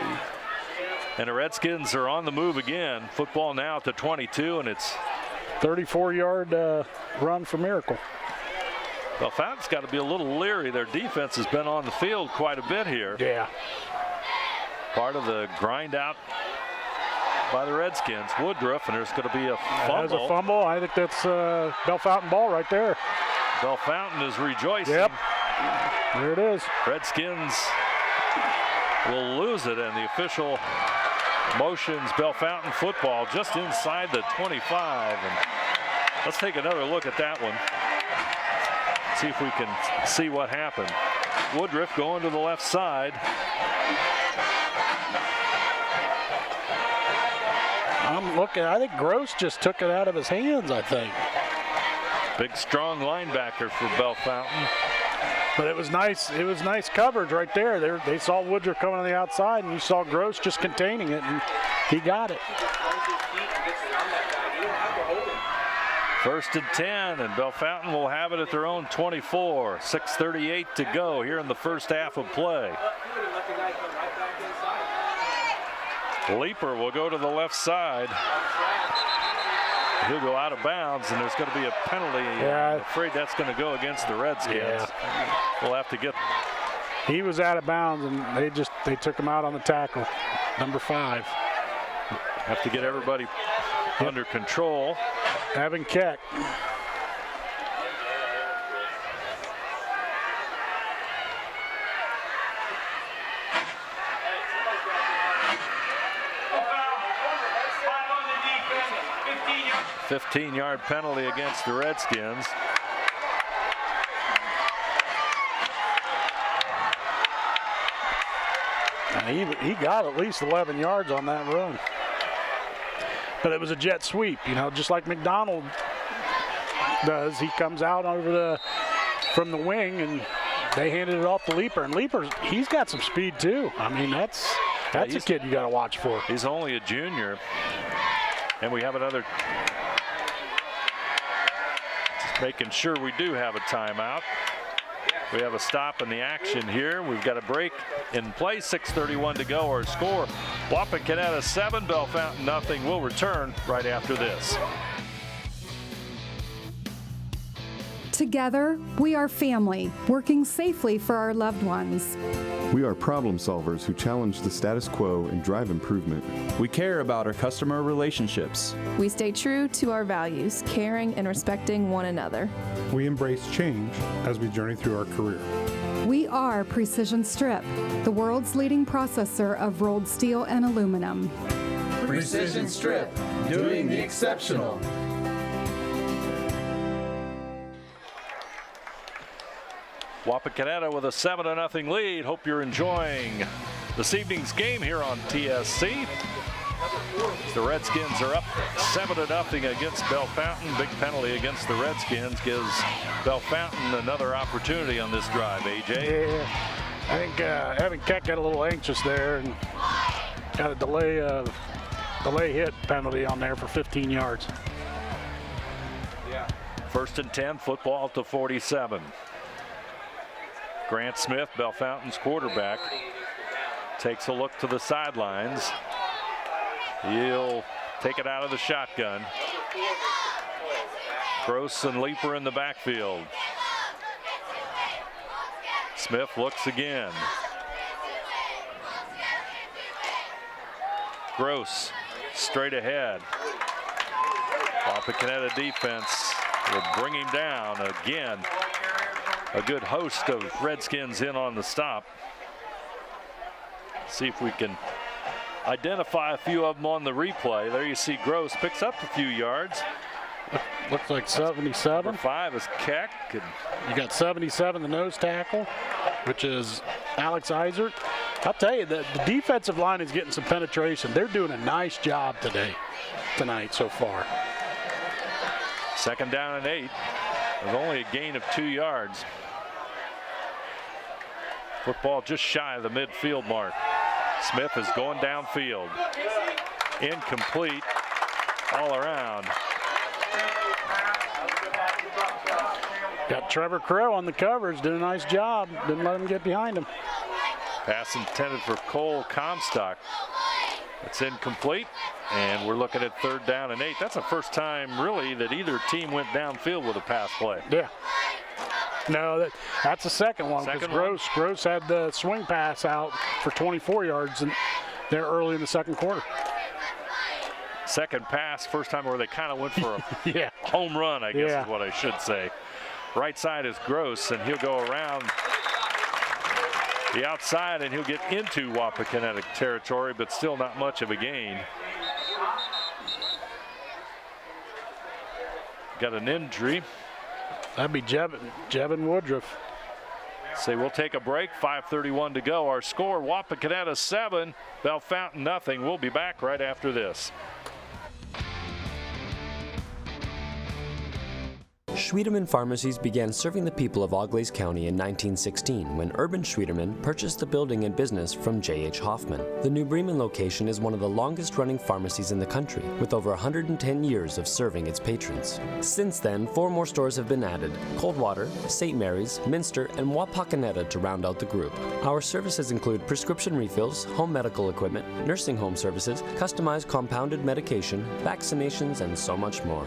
And the Redskins are on the move again. Football now at the 22, and it's 34-yard run for Miracle. Bellefontaine's got to be a little leery. Their defense has been on the field quite a bit here. Yeah. Part of the grind out by the Redskins. Woodruff, and there's going to be a fumble. There's a fumble. I think that's Bellefontaine ball right there. Bellefontaine is rejoicing. Yep. There it is. Redskins will lose it, and the official motions Bellefontaine football just inside the 25. And let's take another look at that one. See if we can see what happened. Woodruff going to the left side. I'm looking. I think Gross just took it out of his hands, I think. Big, strong linebacker for Bellefontaine. But it was nice. It was nice coverage right there. They saw Woodruff coming on the outside, and you saw Gross just containing it, and he got it. 1st and 10, and Bellefontaine will have it at their own 24. 6:38 to go here in the first half of play. Leaper will go to the left side. He'll go out of bounds, and there's going to be a penalty. Yeah. I'm afraid that's going to go against the Redskins. Yeah. We'll have to get. He was out of bounds, and they took him out on the tackle. Number 5. Have to get everybody under control. Evan Keck. 15-yard penalty against the Redskins. He got at least 11 yards on that run. But it was a jet sweep, just like McDonald does. He comes out from the wing, and they handed it off to Leaper. And Leaper, he's got some speed too. I mean, that's a kid you got to watch for. He's only a junior. And we have another. Just making sure we do have a timeout. We have a stop in the action here. We've got a break in play. 6:31 to go. Our score: Wapakoneta 7, Bellefontaine nothing. We'll return right after this. Together, we are family, working safely for our loved ones. We are problem solvers who challenge the status quo and drive improvement. We care about our customer relationships. We stay true to our values, caring and respecting one another. We embrace change as we journey through our career. We are Precision Strip, the world's leading processor of rolled steel and aluminum. Precision Strip, doing the exceptional. Wapakoneta with a 7-0 lead. Hope you're enjoying this evening's game here on TSC. The Redskins are up 7-0 against Bellefontaine. Big penalty against the Redskins gives Bellefontaine another opportunity on this drive. AJ? Yeah, I think Evan Keck got a little anxious there and got a delay hit penalty on there for 15 yards. First and 10, football to 47. Grant Smith, Bellefontaine's quarterback, takes a look to the sidelines. He'll take it out of the shotgun. Gross and Leaper in the backfield. Smith looks again. Gross straight ahead. Wapakoneta defense will bring him down again. A good host of Redskins in on the stop. See if we can identify a few of them on the replay. There you see Gross picks up a few yards. Looks like 77. Number 5 is Keck. You got 77, the nose tackle, which is Alex Eisert. I'll tell you, the defensive line is getting some penetration. They're doing a nice job tonight so far. Second down and 8. There's only a gain of 2 yards. Football just shy of the midfield mark. Smith is going downfield. Incomplete all around. Got Trevor Crow on the covers, doing a nice job. Didn't let him get behind him. Pass intended for Cole Comstock. It's incomplete, and we're looking at 3rd down and 8. That's the first time, really, that either team went downfield with a pass play. Yeah. No, that's the second one. Gross had the swing pass out for 24 yards there early in the second quarter. Second pass, first time where they kind of went for a yeah. home run, I guess is what I should say. Right side is Gross, and he'll go around the outside, and he'll get into Wapakoneta territory, but still not much of a gain. Got an injury. That'd be Jevin Woodruff. So we'll take a break. 5:31 to go. Our score: Wapakoneta 7, Bellefontaine nothing. We'll be back right after this. Schwiedemann Pharmacies began serving the people of Auglaize County in 1916 when Urban Schwiedemann purchased the building and business from J.H. Hoffman. The New Bremen location is one of the longest-running pharmacies in the country, with over 110 years of serving its patrons. Since then, 4 more stores have been added: Coldwater, St. Mary's, Minster, and Wapakoneta to round out the group. Our services include prescription refills, home medical equipment, nursing home services, customized compounded medication, vaccinations, and so much more.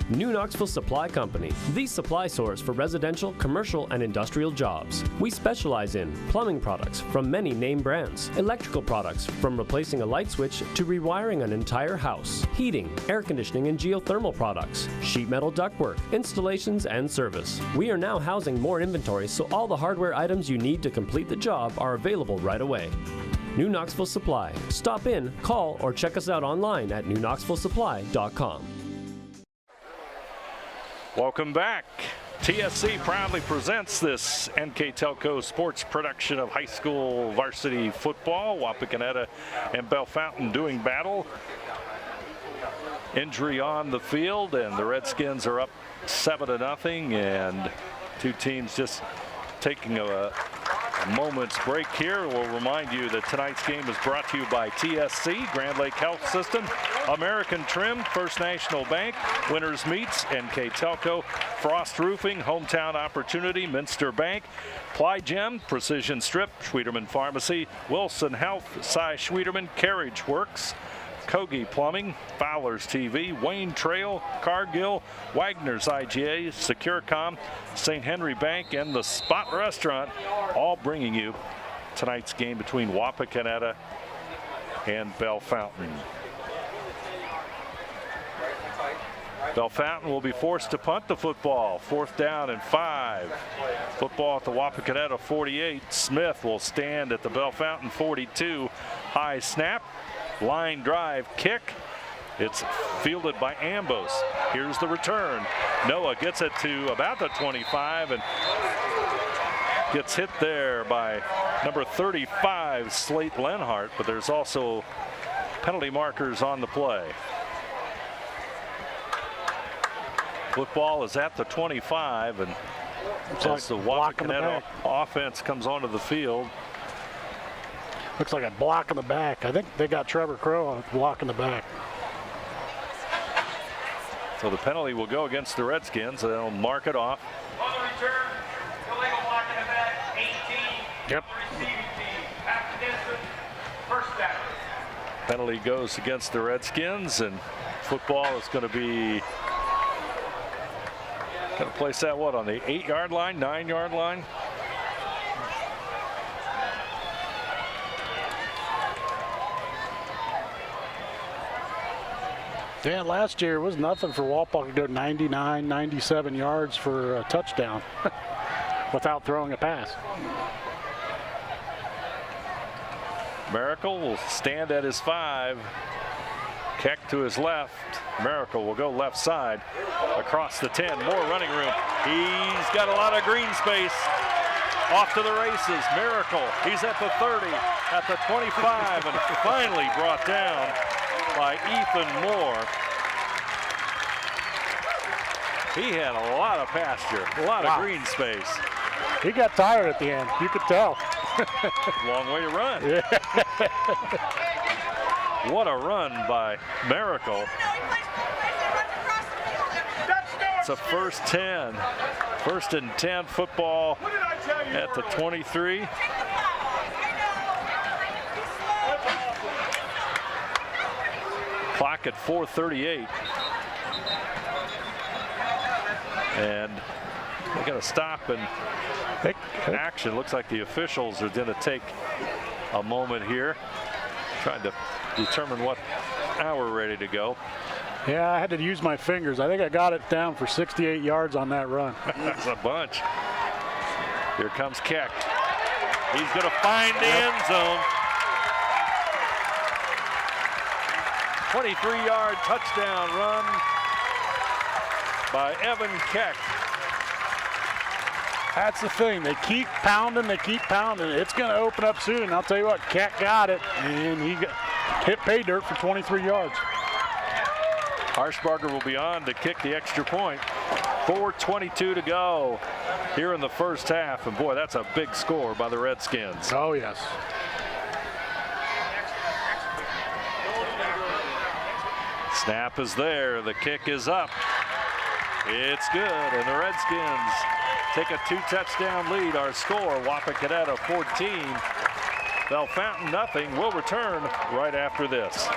New Knoxville Supply Company, the supply source for residential, commercial, and industrial jobs. We specialize in plumbing products from many name brands, electrical products from replacing a light switch to rewiring an entire house, heating, air conditioning, and geothermal products, sheet metal ductwork, installations, and service. We are now housing more inventory, so all the hardware items you need to complete the job are available right away. New Knoxville Supply. Stop in, call, or check us out online at newknoxvillesupply.com. Welcome back. TSC proudly presents this NKTelco sports production of high school varsity football. Wapakoneta and Bellefontaine doing battle. Injury on the field, and the Redskins are up 7-0, and two teams just taking a moment's break here. We'll remind you that tonight's game is brought to you by TSC, Grand Lake Health System, American Trim, First National Bank, Winners Meats, NKTelco, Frost Roofing, Hometown Opportunity, Minster Bank, Ply Gem, Precision Strip, Schwieterman Pharmacy, Wilson Health, Cy Schwieterman, Carriage Works, Kogi Plumbing, Fowler's TV, Wayne Trail, Cargill, Wagner's IGA, Securicom, St. Henry Bank, and the Spot Restaurant, all bringing you tonight's game between Wapakoneta and Bellefontaine. Bellefontaine will be forced to punt the football. 4th down and 5. Football at the Wapakoneta 48. Smith will stand at the Bellefontaine 42. High snap. Line drive kick. It's fielded by Ambos. Here's the return. Noah gets it to about the 25 and gets hit there by number 35, Slate Lenhart, but there's also penalty markers on the play. Football is at the 25, and as the Wapakoneta offense comes onto the field. Looks like a block in the back. I think they got Trevor Crow on a block in the back. So the penalty will go against the Redskins. They'll mark it off. On the return, illegal block in the back, 18. Yep. Receiving team, pass distance, first down. Penalty goes against the Redskins, and football is going to be going to place that on the 8-yard line, 9-yard line. Yeah, last year it was nothing for Wapak to go 99, 97 yards for a touchdown without throwing a pass. Miracle will stand at his 5. Keck to his left. Miracle will go left side across the 10. More running room. He's got a lot of green space. Off to the races. Miracle. He's at the 30, at the 25, and finally brought down by Ethan Moore. He had a lot of pasture, a lot of green space. He got tired at the end. You could tell. Long way to run. Yeah. What a run by Miracle. It's a first 10. 1st and 10 football at the 23. Clock at 4:38. And they're going to stop and action. Looks like the officials are going to take a moment here, trying to determine what hour we're ready to go. Yeah, I had to use my fingers. I think I got it down for 68 yards on that run. That's a bunch. Here comes Keck. He's going to find the end zone. 23-yard touchdown run by Evan Keck. That's the thing. They keep pounding. They keep pounding. It's going to open up soon. I'll tell you what, Keck got it, and he hit pay dirt for 23 yards. Harshbarger will be on to kick the extra point. 4:22 to go here in the first half. And boy, that's a big score by the Redskins. Oh, yes. Snap is there. The kick is up. It's good. And the Redskins take a 2-touchdown lead. Our score, Wapakoneta 14. Bellefontaine nothing. We'll return right after this.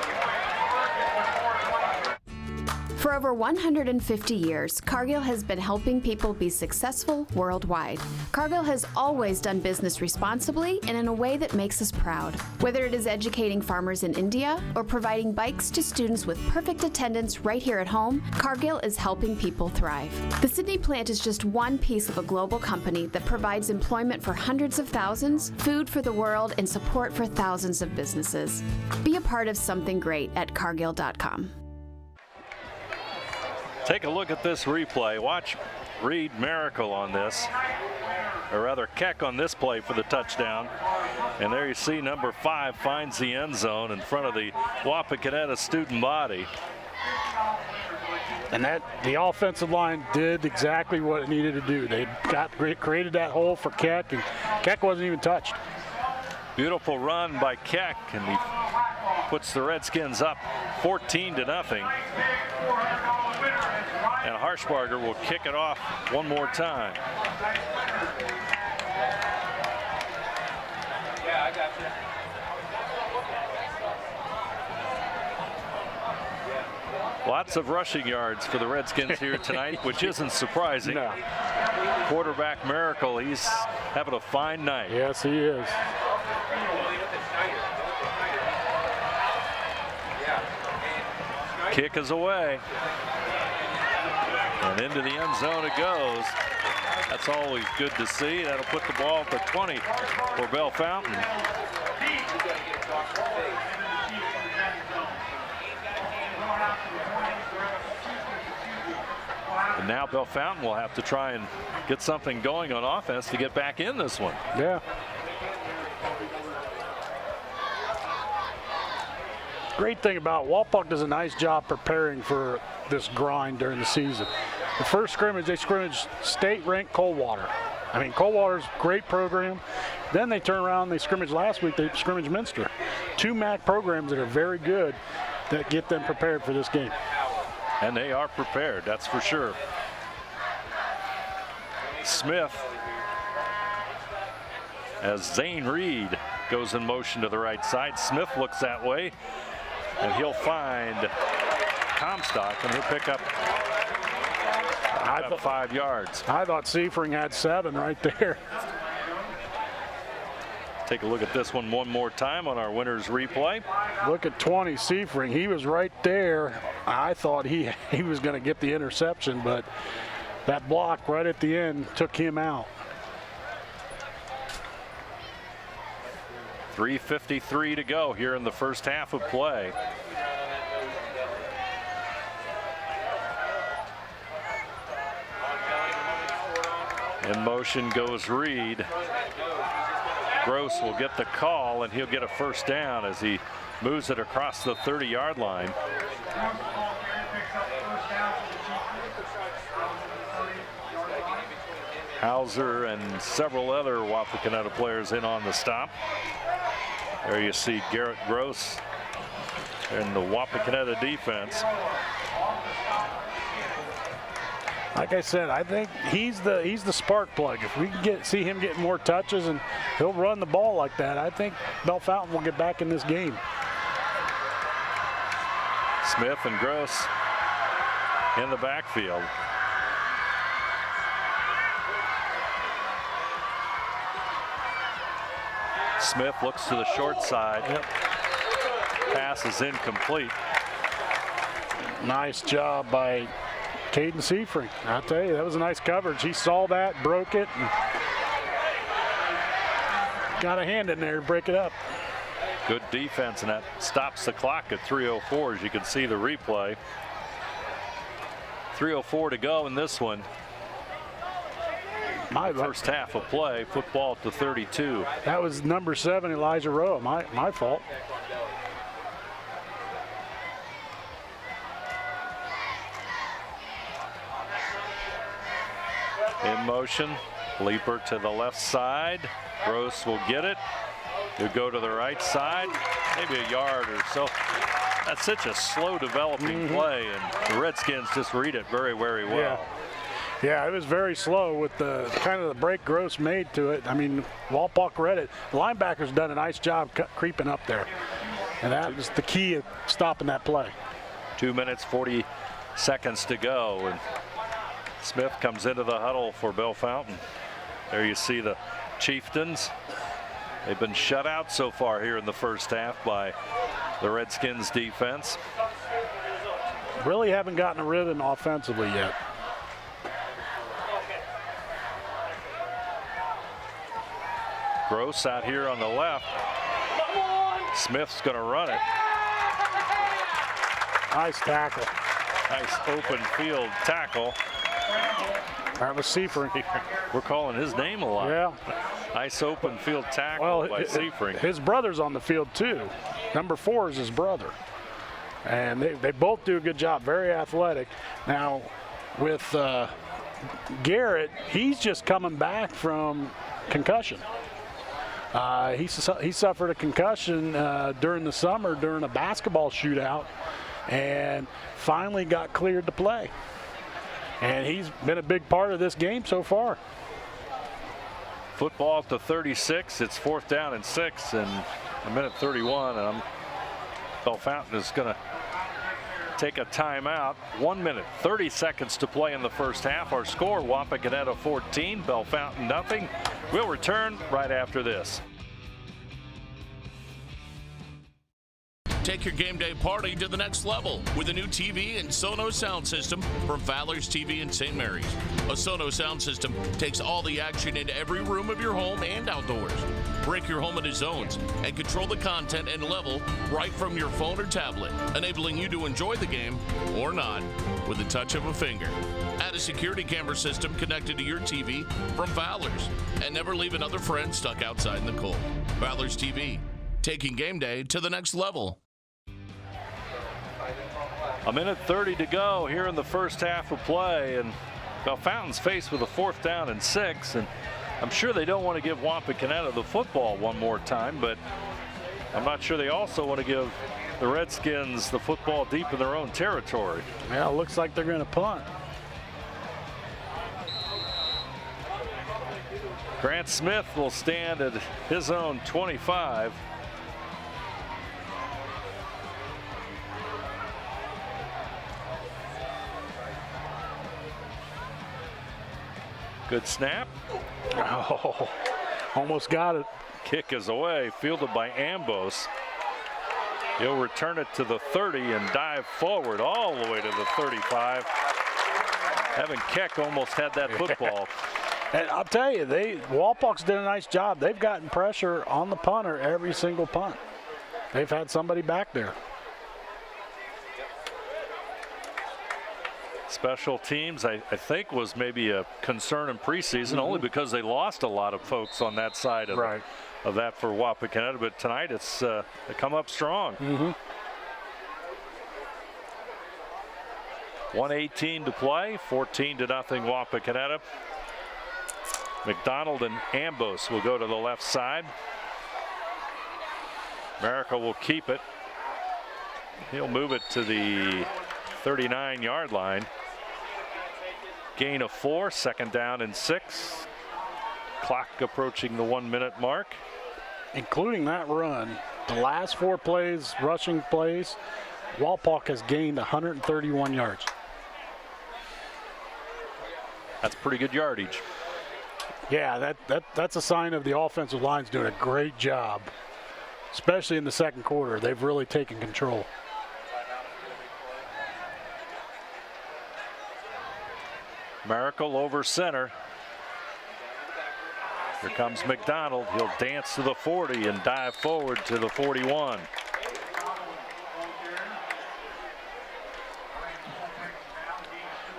For over 150 years, Cargill has been helping people be successful worldwide. Cargill has always done business responsibly and in a way that makes us proud. Whether it is educating farmers in India or providing bikes to students with perfect attendance right here at home, Cargill is helping people thrive. The Sydney plant is just one piece of a global company that provides employment for hundreds of thousands, food for the world, and support for thousands of businesses. Be a part of something great at Cargill.com. Take a look at this replay. Watch Reed Miracle on this, or rather Keck on this play for the touchdown. And there you see number 5 finds the end zone in front of the Wapakoneta student body. And the offensive line did exactly what it needed to do. They created that hole for Keck, and Keck wasn't even touched. Beautiful run by Keck, and he puts the Redskins up 14-0. And Harshbarger will kick it off one more time. Yeah, I got you. Lots of rushing yards for the Redskins here tonight, which isn't surprising. No. Quarterback Miracle, he's having a fine night. Yes, he is. Kick is away. And into the end zone it goes. That's always good to see. That'll put the ball at the 20 for Bellefontaine. And now Bellefontaine will have to try and get something going on offense to get back in this one. Yeah. Great thing about Wapak does a nice job preparing for this grind during the season. The first scrimmage, they scrimmaged state-ranked Coldwater. I mean, Coldwater's a great program. Then they turn around, they scrimmaged last week, they scrimmaged Minster. 2 MAC programs that are very good that get them prepared for this game. And they are prepared, that's for sure. Smith, as Zane Reed goes in motion to the right side. Smith looks that way, and he'll find Comstock, and he'll pick up 5 yards. I thought Seifring had 7 right there. Take a look at this one more time on our winner's replay. Look at 20, Seifring. He was right there. I thought he was going to get the interception, but that block right at the end took him out. 3:53 to go here in the first half of play. In motion goes Reed. Gross will get the call, and he'll get a first down as he moves it across the 30-yard line. Hauser and several other Wapakoneta players in on the stop. There you see Garrett Gross in the Wapakoneta defense. Like I said, I think he's the spark plug. If we can see him getting more touches and he'll run the ball like that, I think Bellefontaine will get back in this game. Smith and Gross in the backfield. Smith looks to the short side. Yep. Pass is incomplete. Nice job by Caden Seifring. I'll tell you, that was a nice coverage. He saw that, broke it, and got a hand in there to break it up. Good defense, and that stops the clock at 3:04, as you can see the replay. 3:04 to go in this one. First half of play, football to 32. That was number 7, Elijah Rowe. My fault. In motion, leaper to the left side. Gross will get it. He'll go to the right side, maybe a yard or so. That's such a slow developing play, and the Redskins just read it very, very well. Yeah, it was very slow with the kind of the break Gross made to it. I mean, Walpock read it. The linebacker's done a nice job creeping up there. And that was the key of stopping that play. 2 minutes, 40 seconds to go, and Smith comes into the huddle for Bellefontaine. There you see the Chieftains. They've been shut out so far here in the first half by the Redskins defense. Really haven't gotten a rhythm offensively yet. Gross out here on the left. Smith's going to run it. Nice tackle. Nice open field tackle. That was Seifert. We're calling his name a lot. Yeah. Nice open field tackle by Seifert. His brother's on the field too. Number 4 is his brother. And they both do a good job, very athletic. Now, with Garrett, he's just coming back from concussion. He suffered a concussion during the summer during a basketball shootout and finally got cleared to play. And he's been a big part of this game so far. Football at the 36. It's 4th down and 6 and a minute 31. And Bellefontaine is going to take a timeout. 1 minute, 30 seconds to play in the first half. Our score, Wapakoneta 14, Bellefontaine nothing. We'll return right after this. Take your game day party to the next level with a new TV and Sonos sound system from Fowler's TV in St. Mary's. A Sonos sound system takes all the action into every room of your home and outdoors. Break your home into zones and control the content and level right from your phone or tablet, enabling you to enjoy the game or not with the touch of a finger. Add a security camera system connected to your TV from Fowler's and never leave another friend stuck outside in the cold. Fowler's TV, taking game day to the next level. A minute 30 to go here in the first half of play, and Bellefontaine's faced with a 4th down and 6, and I'm sure they don't want to give Wapakoneta the football one more time, but I'm not sure they also want to give the Redskins the football deep in their own territory. Yeah, it looks like they're going to punt. Grant Smith will stand at his own 25. Good snap. Oh, almost got it. Kick is away, fielded by Ambos. He'll return it to the 30 and dive forward all the way to the 35. Evan Keck almost had that football. And I'll tell you, Walpoks did a nice job. They've gotten pressure on the punter every single punt. They've had somebody back there. Special teams, I think, was maybe a concern in preseason, only because they lost a lot of folks on that side of, of that for Wapakoneta. But tonight, it's they come up strong. 1:18 to play, 14-0 Wapakoneta. McDonald and Ambos will go to the left side. America will keep it. He'll move it to the 39-yard line. Gain of 4, 2nd down and 6. Clock approaching the 1-minute mark. Including that run, the last 4 plays, rushing plays, Walpock has gained 131 yards. That's pretty good yardage. Yeah, that's a sign of the offensive line's doing a great job, especially in the second quarter. They've really taken control. Miracle over center. Here comes McDonald. He'll dance to the 40 and dive forward to the 41.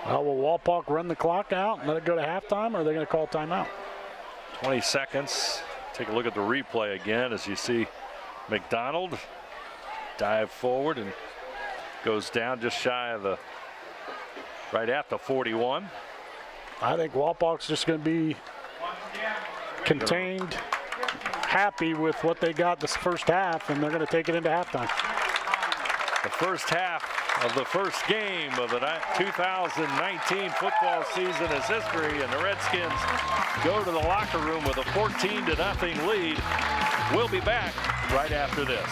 Well, will Walpock run the clock out and let it go to halftime, or are they going to call timeout? 20 seconds. Take a look at the replay again as you see McDonald dive forward and goes down just shy of the, right at the 41. I think Walpock's just going to be contained, happy with what they got this first half, and they're going to take it into halftime. The first half of the first game of the 2019 football season is history, and the Redskins go to the locker room with a 14-0 lead. We'll be back right after this.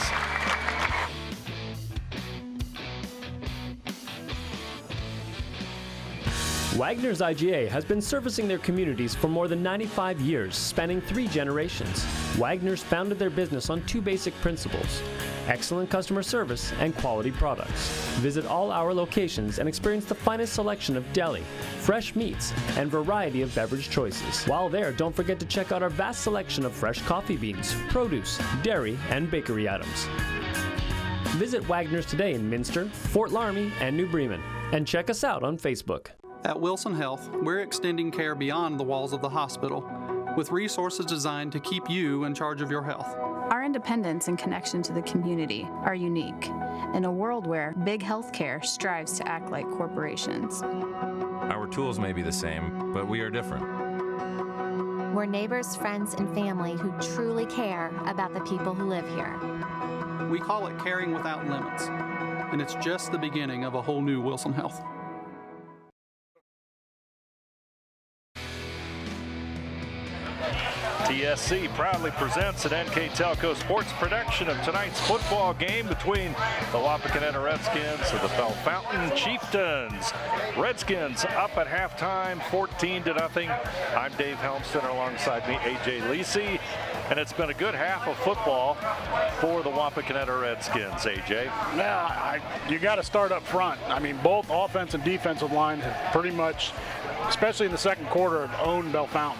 Wagner's IGA has been servicing their communities for more than 95 years, spanning 3 generations. Wagner's founded their business on 2 basic principles: excellent customer service and quality products. Visit all our locations and experience the finest selection of deli, fresh meats, and variety of beverage choices. While there, don't forget to check out our vast selection of fresh coffee beans, produce, dairy, and bakery items. Visit Wagner's today in Minster, Fort Laramie, and New Bremen, and check us out on Facebook. At Wilson Health, we're extending care beyond the walls of the hospital, with resources designed to keep you in charge of your health. Our independence and connection to the community are unique in a world where big healthcare strives to act like corporations. Our tools may be the same, but we are different. We're neighbors, friends, and family who truly care about the people who live here. We call it caring without limits, and it's just the beginning of a whole new Wilson Health. TSC proudly presents an NKTelco sports production of tonight's football game between the Wapakoneta Redskins and the Bellefontaine Chieftains. Redskins up at halftime, 14-0. I'm Dave Helmstetter, alongside me, AJ Lisi. And it's been a good half of football for the Wapakoneta Redskins, AJ. Yeah, you got to start up front. I mean, both offense and defensive line have pretty much, especially in the second quarter, have owned Bellefontaine.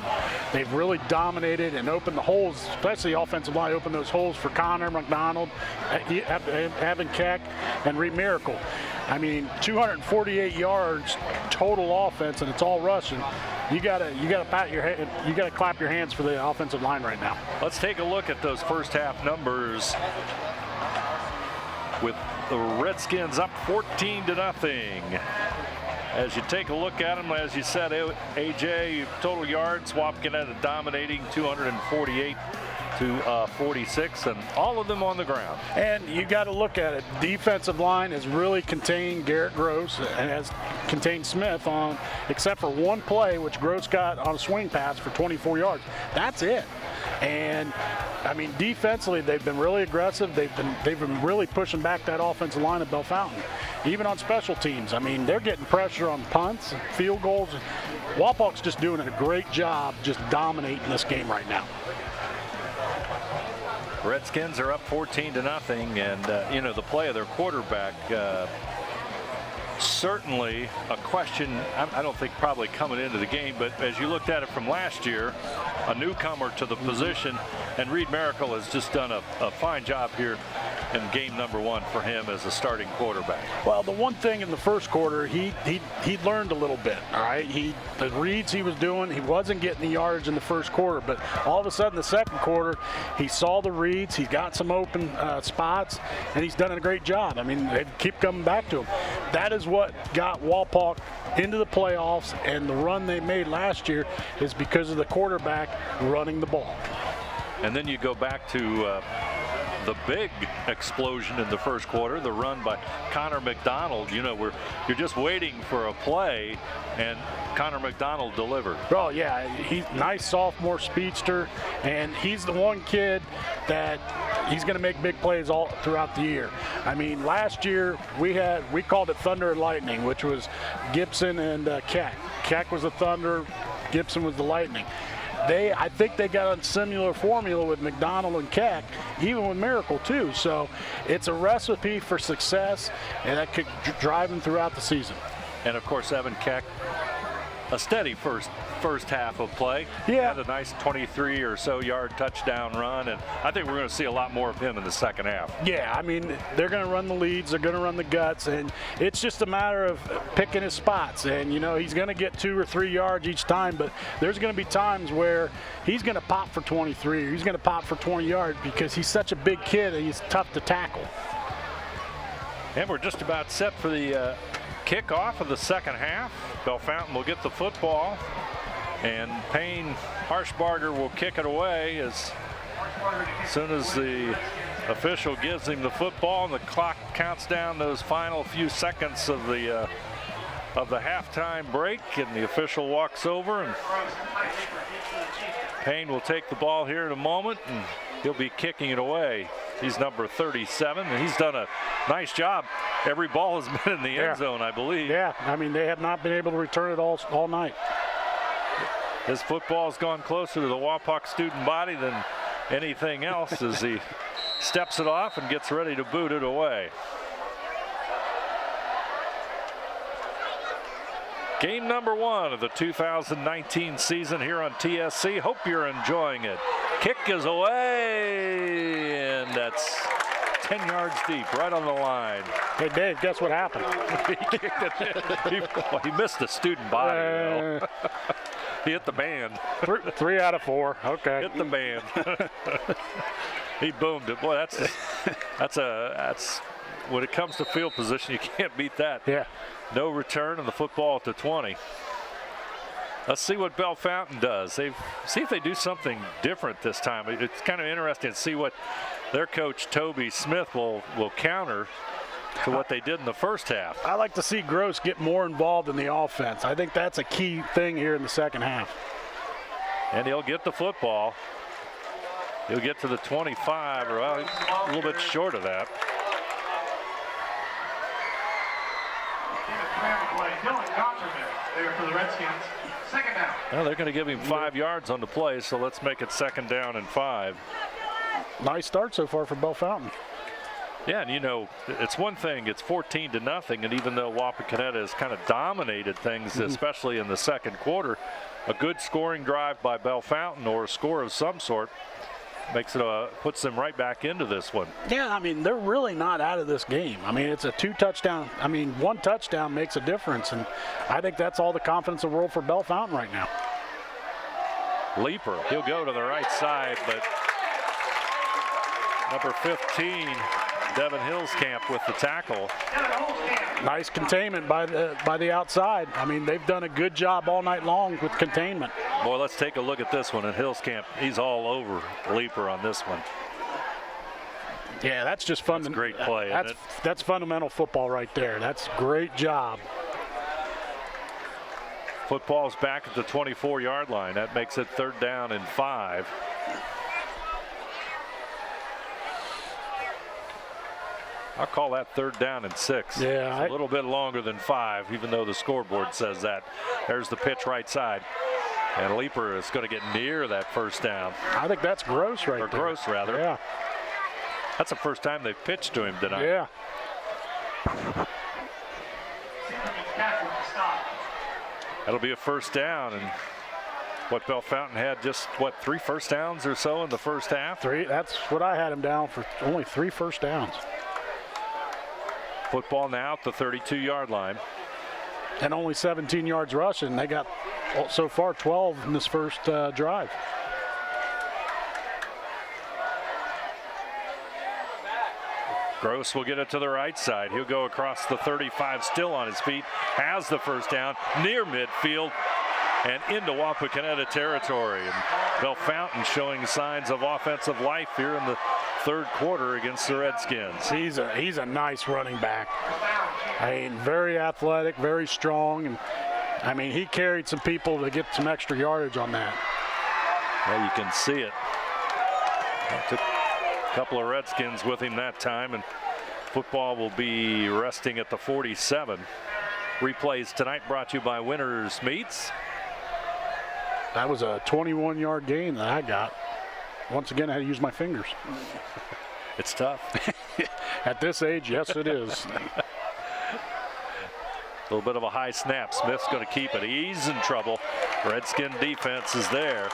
They've really dominated and opened the holes, especially the offensive line, opened those holes for Connor McDonald, Evan Keck, and Reed Miracle. I mean, 248 yards total offense, and it's all rushing. You gotta pat your head. You gotta clap your hands for the offensive line right now. Let's take a look at those first half numbers. With the Redskins up 14-0. As you take a look at them, as you said, AJ, total yards, Wapakoneta dominating 248 to 46, and all of them on the ground. And you got to look at it. Defensive line has really contained Garrett Gross and has contained Smith on, except for one play, which Gross got on a swing pass for 24 yards. That's it. And I mean, defensively, they've been really aggressive. They've been really pushing back that offensive line at Bellefontaine. Even on special teams, I mean, they're getting pressure on punts and field goals. Wapak's just doing a great job just dominating this game right now. Redskins are up 14-0, and you know, the play of their quarterback, certainly a question, I don't think probably coming into the game, but as you looked at it from last year, a newcomer to the position, and Reed Miracle has just done a fine job here in game number 1 for him as a starting quarterback. Well, the one thing in the first quarter, he learned a little bit, all right? The reads he was doing, he wasn't getting the yards in the first quarter, but all of a sudden the second quarter, he saw the reads, he's got some open spots, and he's done a great job. I mean, they keep coming back to him. That is what got Wapak into the playoffs, and the run they made last year is because of the quarterback running the ball. And then you go back to the big explosion in the first quarter, the run by Connor McDonald. You know, you're just waiting for a play, and Connor McDonald delivered. Oh yeah, he's nice sophomore speedster, and he's the one kid that he's going to make big plays all throughout the year. I mean, last year we called it Thunder and Lightning, which was Gibson and Keck. Keck was the Thunder, Gibson was the Lightning. I think they got a similar formula with McDonald and Keck, even with Miracle too. So it's a recipe for success, and that could drive them throughout the season. And of course, Evan Keck, a steady first half of play. Yeah. Had a nice 23 or so yard touchdown run, and I think we're going to see a lot more of him in the second half. Yeah, I mean, they're going to run the leads, they're going to run the guts, and it's just a matter of picking his spots. And, you know, he's going to get 2 or 3 yards each time, but there's going to be times where he's going to pop for 23 or he's going to pop for 20 yards because he's such a big kid and he's tough to tackle. And we're just about set for the kickoff of the second half. Bellefontaine will get the football, and Payne Harshbarger will kick it away as soon as the official gives him the football, and the clock counts down those final few seconds of the halftime break, and the official walks over, and Payne will take the ball here in a moment, and he'll be kicking it away. He's number 37, and he's done a nice job. Every ball has been in the end zone, I believe. Yeah, I mean, they have not been able to return it all night. His football's gone closer to the Wapak student body than anything else as he steps it off and gets ready to boot it away. Game number 1 of the 2019 season here on TSC. Hope you're enjoying it. Kick is away, and that's 10 yards deep, right on the line. Hey, Dave, guess what happened? He kicked it. He missed the student body, though. He hit the band. 3 out of 4. Okay. Hit the band. He boomed it. Boy, that's when it comes to field position, you can't beat that. Yeah. No return, and the football at the 20. Let's see what Bellefontaine does. See if they do something different this time. It's kind of interesting to see what their coach, Toby Smith, will counter to what they did in the first half. I like to see Gross get more involved in the offense. I think that's a key thing here in the second half. And he'll get the football. He'll get to the 25, or a little bit short of that. There for the Redskins. Second down. Well, they're going to give him 5 yards on the play, so let's make it 2nd down and 5. Nice start so far for Bellefontaine. Yeah, and you know, it's one thing, it's 14-0, and even though Wapakoneta has kind of dominated things, especially in the second quarter, a good scoring drive by Bellefontaine or a score of some sort makes it puts them right back into this one. Yeah, I mean, they're really not out of this game. I mean, it's a 2 touchdown. I mean, 1 touchdown makes a difference, and I think that's all the confidence in the world for Bellefontaine right now. Leaper, he'll go to the right side, but number 15, Devin Hillscamp with the tackle. Nice containment by the outside. I mean, they've done a good job all night long with containment. Boy, let's take a look at this one. And Hillscamp, he's all over Leaper on this one. Yeah, that's just fun. That's a great play. That's fundamental football right there. That's a great job. Football's back at the 24-yard line. That makes it 3rd down and 5. I'll call that 3rd down and 6. Yeah, it's a little bit longer than 5, even though the scoreboard says that. There's the pitch right side. And Leaper is going to get near that 1st down. I think that's Gross right there. Or Gross, rather. Yeah. That's the first time they've pitched to him tonight. Yeah. That'll be a 1st down. And what Bellefontaine had just, 3 first downs or so in the first half? 3. That's what I had him down for, only 3 first downs. Football now at the 32-yard line. And only 17 yards rushing. They got, so far, 12 in this first drive. Gross will get it to the right side. He'll go across the 35, still on his feet. Has the 1st down near midfield and into Wapakoneta territory. And Bellefontaine showing signs of offensive life here in the 3rd quarter against the Redskins. He's a nice running back. I mean, very athletic, very strong, and I mean, he carried some people to get some extra yardage on that. Well, you can see it. Took a couple of Redskins with him that time, and football will be resting at the 47. Replays tonight brought to you by Winners Meats. That was a 21-yard gain that I got. Once again, I had to use my fingers. It's tough. At this age, yes, it is. A little bit of a high snap. Smith's going to keep it. He's in trouble. Redskin defense is there.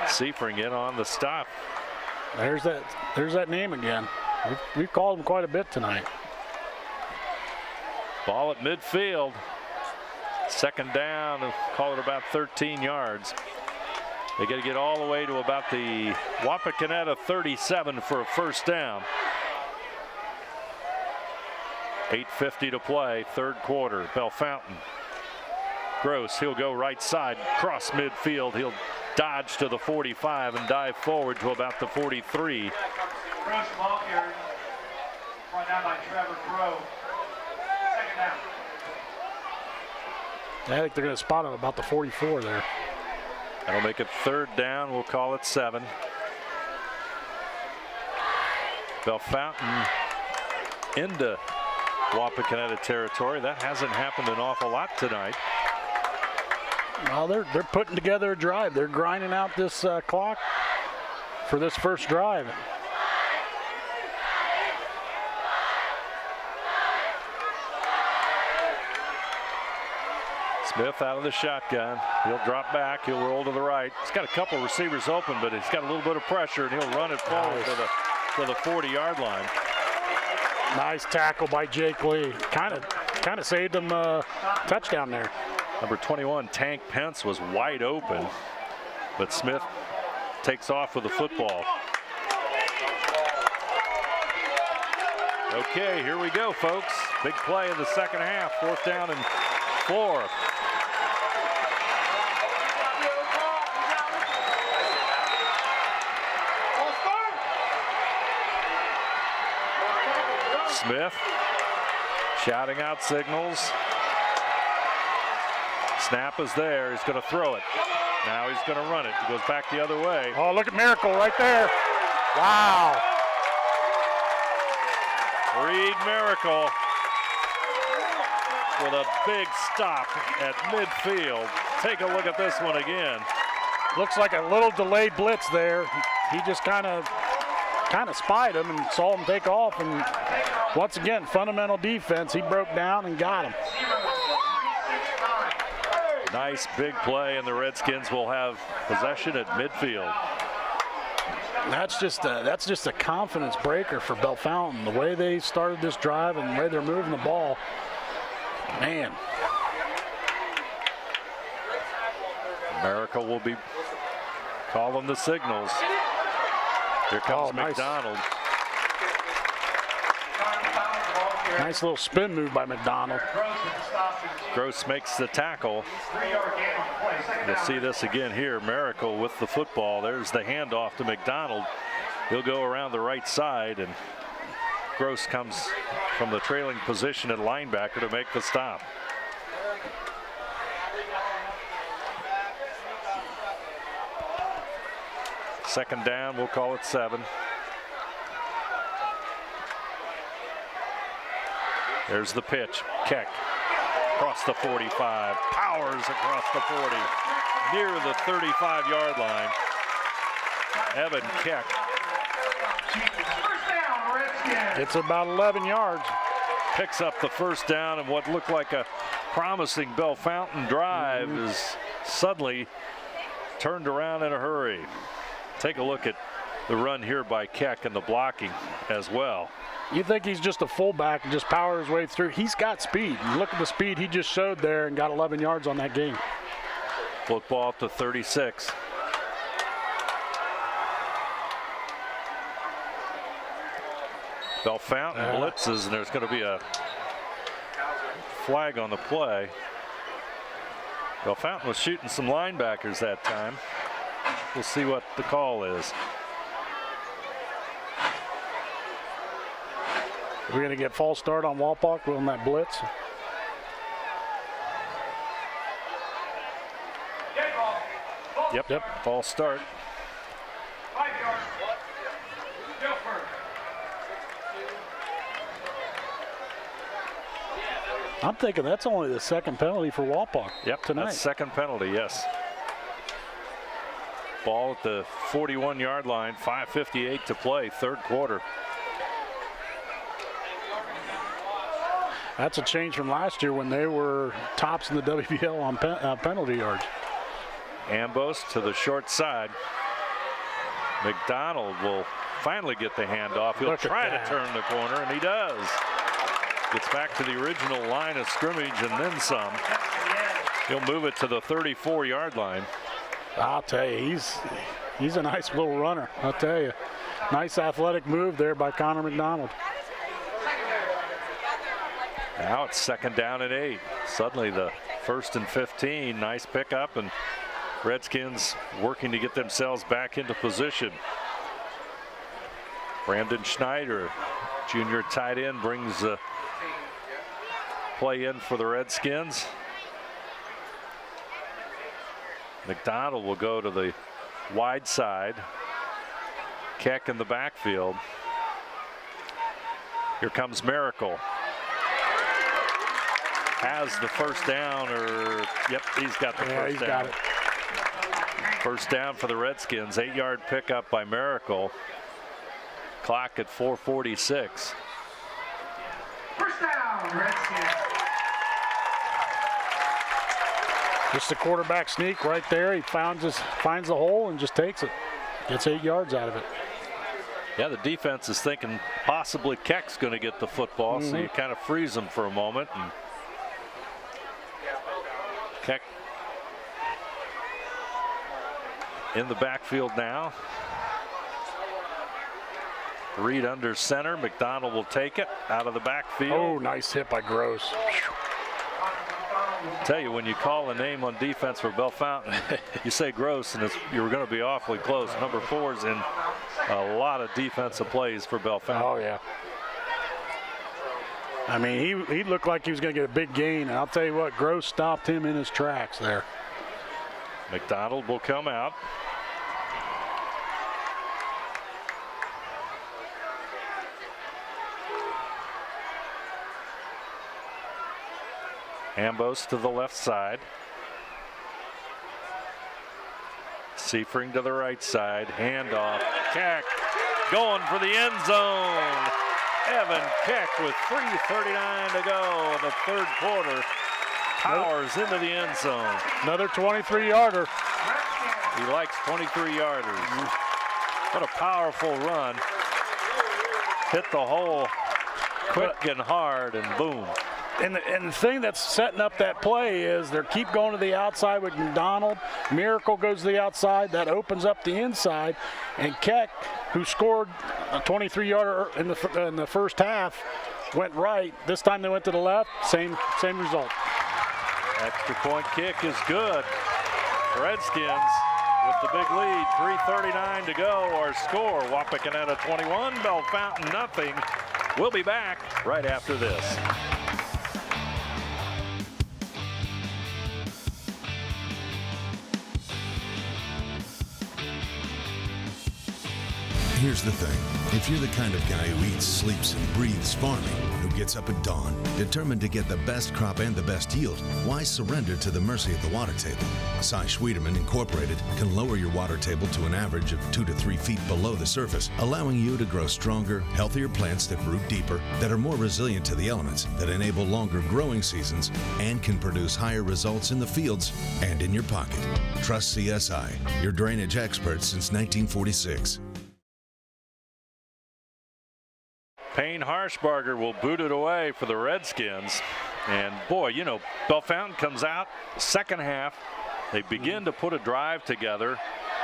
Seifring in on the stop. There's that name again. We've called him quite a bit tonight. Ball at midfield. 2nd down, call it about 13 yards. They got to get all the way to about the Wapakoneta 37 for a 1st down. 8:50 to play, 3rd quarter. Bellefontaine. Gross, he'll go right side, cross midfield. He'll dodge to the 45 and dive forward to about the 43. Gross ball carrier. Brought down by Trevor Crow. 2nd down. I think they're going to spot him about the 44 there. That'll make it 3rd down. We'll call it 7. Bellefontaine into Wapakoneta territory. That hasn't happened an awful lot tonight. Well, they're putting together a drive. They're grinding out this clock for this first drive. Smith out of the shotgun. He'll drop back. He'll roll to the right. He's got a couple receivers open, but he's got a little bit of pressure, and he'll run it forward to the 40-yard line. Nice tackle by Jake Lee. Kind of saved him a touchdown there. Number 21, Tank Pence, was wide open, but Smith takes off with the football. Okay, here we go, folks. Big play in the second half. 4th down and 4. Smith shouting out signals. Snap is there. He's going to throw it. Now he's going to run it. He goes back the other way. Oh, look at Miracle right there. Wow. Reed Miracle with a big stop at midfield. Take a look at this one again. Looks like a little delayed blitz there. He just kind of spied him and saw him take off, and once again, fundamental defense. He broke down and got him. Nice big play, and the Redskins will have possession at midfield. That's just a confidence breaker for Bellefontaine. The way they started this drive and the way they're moving the ball, man. Miracle will be calling the signals. Here comes McDonald. Nice little spin move by McDonald. Gross makes the tackle. You'll see this again here. Miracle with the football. There's the handoff to McDonald. He'll go around the right side, and Gross comes from the trailing position at linebacker to make the stop. Second down, we'll call it 7. There's the pitch. Keck across the 45. Powers across the 40. Near the 35-yard line. Evan Keck. It's about 11 yards. Picks up the first down, and what looked like a promising Bellefontaine drive is suddenly turned around in a hurry. Take a look at the run here by Keck and the blocking as well. You think he's just a fullback and just power his way through. He's got speed. Look at the speed he just showed there and got 11 yards on that game. Football to 36. Bellefontaine blitzes, and there's going to be a flag on the play. Bellefontaine was shooting some linebackers that time. We'll see what the call is. We're going to get false start on Wapak on that blitz. Yep, false start. I'm thinking that's only the second penalty for Wapak tonight. That's second penalty, yes. Ball at the 41-yard line, 5:58 to play, third quarter. That's a change from last year when they were tops in the WBL on penalty yards. Ambos to the short side. McDonald will finally get the handoff. He'll try to turn the corner, and he does. Gets back to the original line of scrimmage and then some. He'll move it to the 34-yard line. I'll tell you, he's a nice little runner. I'll tell you. Nice athletic move there by Connor McDonald. Now it's second down and 8. Suddenly the 1st and 15. Nice pickup, and Redskins working to get themselves back into position. Brandon Schneider, junior tight end, brings the play in for the Redskins. McDonald will go to the wide side. Keck in the backfield. Here comes Miracle. Has the first down, or yep, he's got the first down. Got it. First down for the Redskins. 8-yard pickup by Miracle. Clock at 4:46. First down, Redskins. Just a quarterback sneak right there. He finds the hole and just takes it. Gets 8 yards out of it. Yeah, the defense is thinking possibly Keck's going to get the football, so you kind of freeze them for a moment. And Keck in the backfield now. Reed under center. McDonald will take it out of the backfield. Oh, nice hit by Gross. Tell you, when you call a name on defense for Bellefontaine, you say Gross, and you're going to be awfully close. Number 4 is in a lot of defensive plays for Bellefontaine. Oh, yeah. I mean, he looked like he was going to get a big gain, and I'll tell you what, Gross stopped him in his tracks there. McDonald will come out. Ambos to the left side. Seifring to the right side. Handoff. Keck going for the end zone. Evan Keck with 3:39 to go in the third quarter. Powers into the end zone. Another 23-yarder. He likes 23-yarders. What a powerful run. Hit the hole quick and hard, and boom. And the thing that's setting up that play is they keep going to the outside with McDonald. Miracle goes to the outside. That opens up the inside. And Keck, who scored a 23-yarder in the first half, went right. This time they went to the left. Same result. Extra point kick is good. Redskins with the big lead. 3:39 to go. Our score: Wapakoneta 21, Bellefontaine nothing. We'll be back right after this. Here's the thing. If you're the kind of guy who eats, sleeps, and breathes farming, who gets up at dawn, determined to get the best crop and the best yield, why surrender to the mercy of the water table? Cy Schwieterman Incorporated can lower your water table to an average of 2 to 3 feet below the surface, allowing you to grow stronger, healthier plants that root deeper, that are more resilient to the elements, that enable longer growing seasons, and can produce higher results in the fields and in your pocket. Trust CSI, your drainage experts since 1946. Payne Harshbarger will boot it away for the Redskins. And boy, you know, Bellefontaine comes out second half. They begin to put a drive together.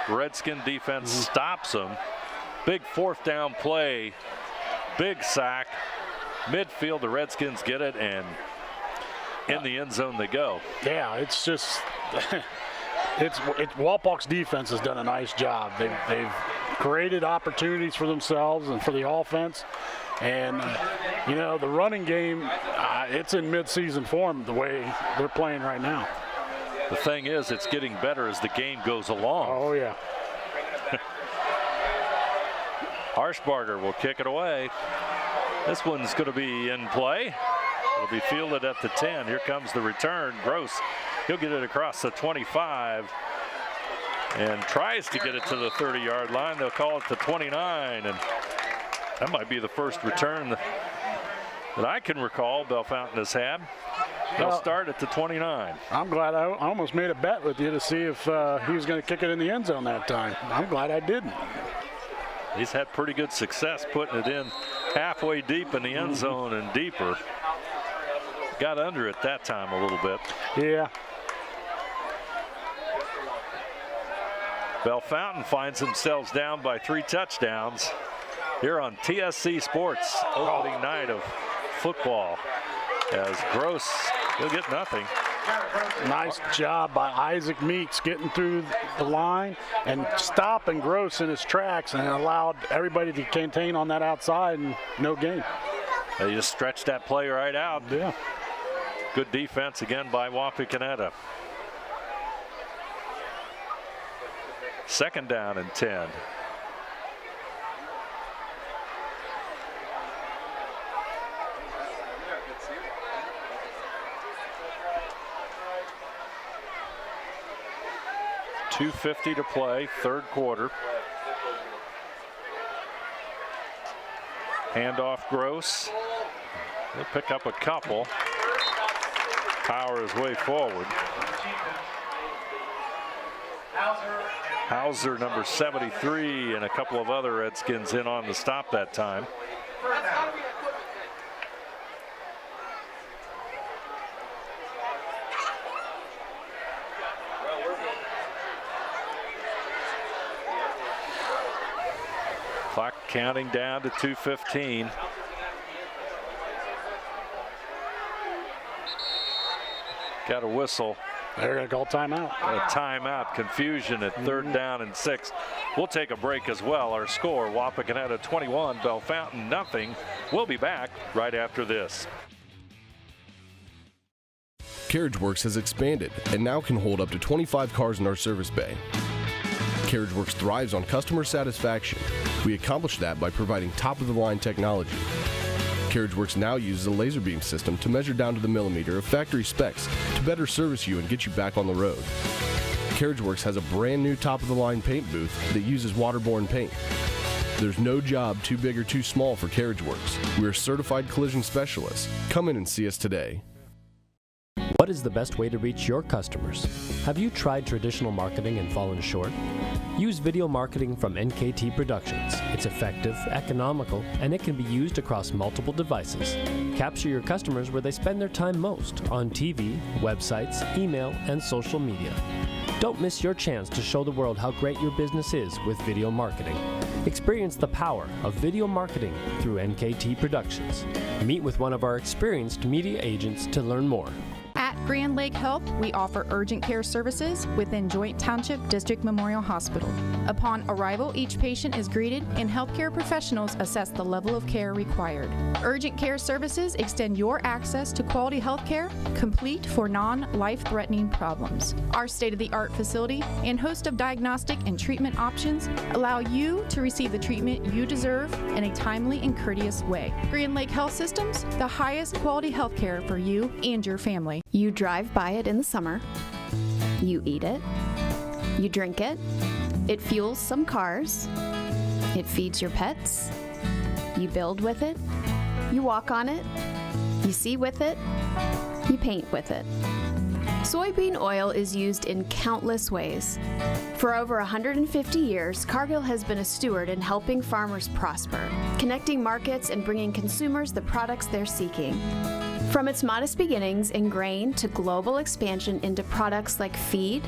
Redskin defense stops them. Big fourth down play. Big sack. Midfield, the Redskins get it, and in the end zone they go. Yeah, it's just it's Walpock's defense has done a nice job. They've created opportunities for themselves and for the offense. And, you know, the running game, it's in mid-season form the way they're playing right now. The thing is, it's getting better as the game goes along. Oh, yeah. Harshbarger will kick it away. This one's going to be in play. It'll be fielded at the 10. Here comes the return. Gross, he'll get it across the 25 and tries to get it to the 30-yard line. They'll call it the 29, and that might be the first return that I can recall Bellefontaine has had. They'll start at the 29. I'm glad I almost made a bet with you to see if he was going to kick it in the end zone that time. I'm glad I didn't. He's had pretty good success putting it in halfway deep in the end zone and deeper. Got under it that time a little bit. Yeah. Bellefontaine finds themselves down by 3 touchdowns here on TSC Sports opening night of football. As Gross, he'll get nothing. Nice job by Isaac Meeks getting through the line and stopping Gross in his tracks, and allowed everybody to contain on that outside and no gain. They just stretched that play right out. Yeah. Good defense again by Wapakoneta. Second down and 10. .250 to play, third quarter. Handoff Gross. He'll pick up a couple. Power his way forward. Hauser, number 73, and a couple of other Redskins in on the stop that time. Clock counting down to 2:15. Got a whistle. They're going to call timeout. A timeout. Confusion at third down and 6. We'll take a break as well. Our score, Wapakoneta 21, Bellefontaine nothing. We'll be back right after this. CarriageWorks has expanded and now can hold up to 25 cars in our service bay. CarriageWorks thrives on customer satisfaction. We accomplish that by providing top-of-the-line technology. CarriageWorks now uses a laser beam system to measure down to the millimeter of factory specs to better service you and get you back on the road. CarriageWorks has a brand new top-of-the-line paint booth that uses waterborne paint. There's no job too big or too small for CarriageWorks. We're certified collision specialists. Come in and see us today. What is the best way to reach your customers? Have you tried traditional marketing and fallen short? Use video marketing from NKT Productions. It's effective, economical, and it can be used across multiple devices. Capture your customers where they spend their time most, on TV, websites, email, and social media. Don't miss your chance to show the world how great your business is with video marketing. Experience the power of video marketing through NKT Productions. Meet with one of our experienced media agents to learn more. At Grand Lake Health, we offer urgent care services within Joint Township District Memorial Hospital. Upon arrival, each patient is greeted and healthcare professionals assess the level of care required. Urgent care services extend your access to quality health care, complete for non-life-threatening problems. Our state-of-the-art facility and host of diagnostic and treatment options allow you to receive the treatment you deserve in a timely and courteous way. Grand Lake Health Systems, the highest quality health care for you and your family. You drive by it in the summer, you eat it, you drink it, it fuels some cars, it feeds your pets, you build with it, you walk on it, you see with it, you paint with it. Soybean oil is used in countless ways. For over 150 years, Cargill has been a steward in helping farmers prosper, connecting markets and bringing consumers the products they're seeking. From its modest beginnings in grain to global expansion into products like feed,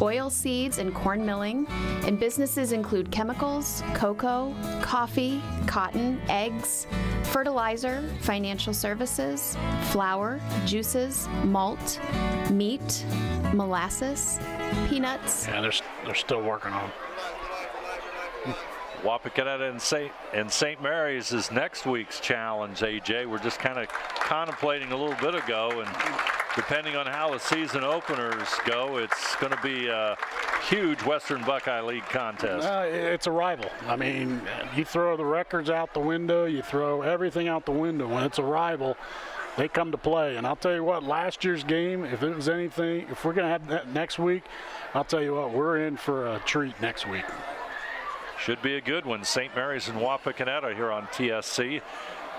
oil seeds, and corn milling, and businesses include chemicals, cocoa, coffee, cotton, eggs, fertilizer, financial services, flour, juices, malt, meat, molasses, peanuts. Yeah, they're still working on them. Wapakoneta and St. Mary's is next week's challenge, AJ. We're just kind of contemplating a little bit ago, and depending on how the season openers go, it's going to be a huge Western Buckeye League contest. It's a rival. I mean, you throw the records out the window, you throw everything out the window. When it's a rival, they come to play. And I'll tell you what, last year's game, if it was anything, if we're going to have that next week, I'll tell you what, we're in for a treat next week. Should be a good one. St. Mary's and Wapakoneta here on TSC.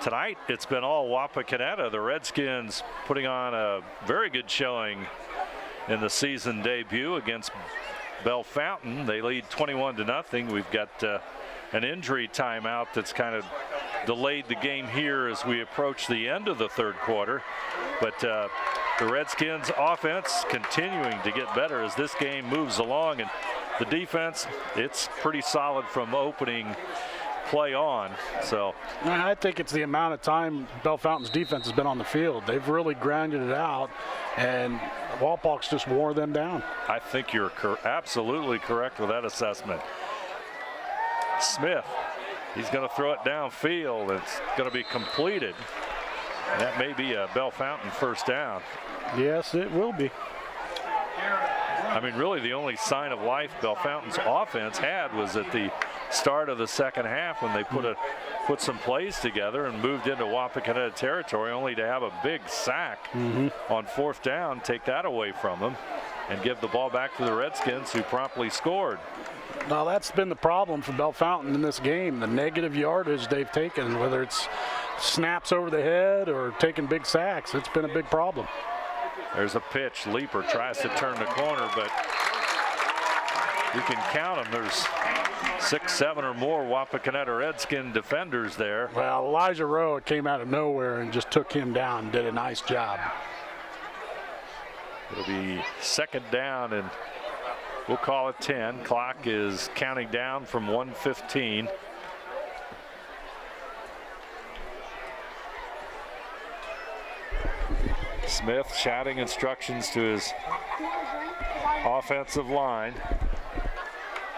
Tonight, it's been all Wapakoneta. The Redskins putting on a very good showing in the season debut against Bellefontaine. They lead 21-0. We've got an injury timeout that's kind of delayed the game here as we approach the end of the third quarter. But the Redskins offense continuing to get better as this game moves along. And the defense, it's pretty solid from opening play on. So I think it's the amount of time Bellefontaine's defense has been on the field. They've really grinded it out, and Walpoks just wore them down. I think you're absolutely correct with that assessment. Smith, he's going to throw it downfield. It's going to be completed. That may be a Bellefontaine first down. Yes, it will be. I mean, really the only sign of life Bellefontain's offense had was at the start of the second half when they put some plays together and moved into Wapakoneta territory, only to have a big sack on fourth down, take that away from them, and give the ball back to the Redskins, who promptly scored. Well, that's been the problem for Bellefontaine in this game, the negative yardage they've taken, whether it's snaps over the head or taking big sacks. It's been a big problem. There's a pitch. Leaper tries to turn the corner, but you can count them. There's 6, 7 or more Wapakoneta Redskin defenders there. Well, Elijah Rowe came out of nowhere and just took him down and did a nice job. It'll be second down, and we'll call it 10. Clock is counting down from 1:15. Smith shouting instructions to his offensive line.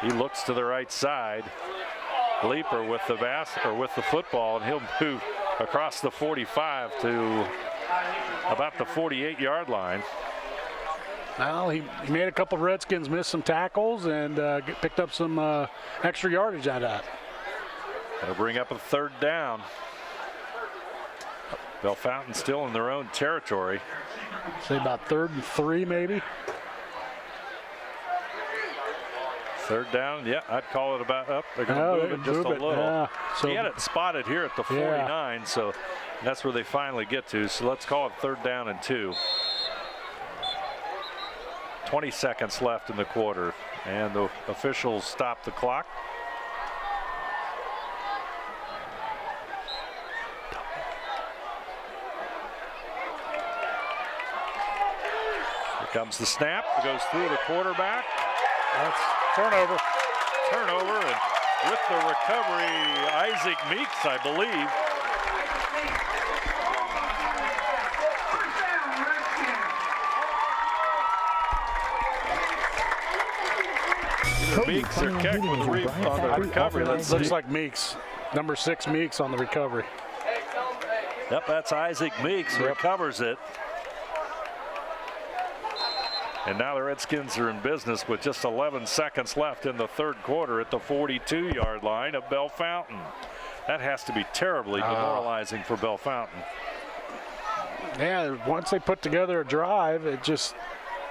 He looks to the right side. Leaper with the football, and he'll move across the 45 to about the 48-yard line. Well, he made a couple of Redskins miss some tackles and picked up some extra yardage out of that. That'll bring up a third down. Bellefontaine still in their own territory. Say about 3rd and 3 maybe. Third down, yeah, I'd call it about up. They're going to move it just a little. Yeah. So he had it spotted here at the 49, so that's where they finally get to. So let's call it 3rd down and 2. 20 seconds left in the quarter, and the officials stop the clock. Here comes the snap. It goes through the quarterback. That's turnover. Turnover, and with the recovery, Isaac Meeks, I believe. Meeks or Keck with on the recovery. Looks like Meeks. Number 6 Meeks on the recovery. Yep, that's Isaac Meeks. Recovers it. And now the Redskins are in business with just 11 seconds left in the third quarter at the 42-yard line of Bellefontaine. That has to be terribly demoralizing for Bellefontaine. Yeah, once they put together a drive, it just,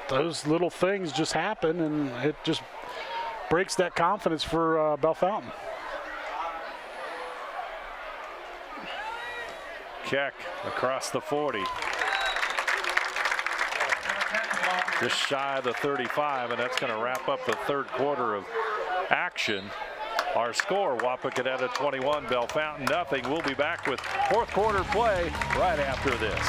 those little things just happen, and it just breaks that confidence for Bellefontaine. Keck across the 40. Just shy of the 35, and that's going to wrap up the third quarter of action. Our score, Wapakoneta 21, Bellefontaine nothing. We'll be back with fourth quarter play right after this.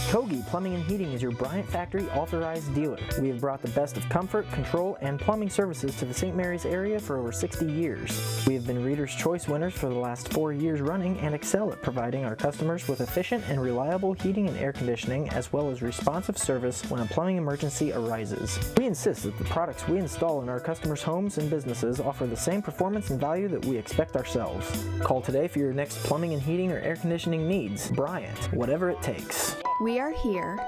Kogi Plumbing and Heating is your Bryant Factory authorized dealer. We have brought the best of comfort, control, and plumbing services to the St. Mary's area for over 60 years. We have been Reader's Choice winners for the last 4 years running and excel at providing our customers with efficient and reliable heating and air conditioning, as well as responsive service when a plumbing emergency arises. We insist that the products we install in our customers' homes and businesses offer the same performance and value that we expect ourselves. Call today for your next plumbing and heating or air conditioning needs. Bryant, whatever it takes. We are here,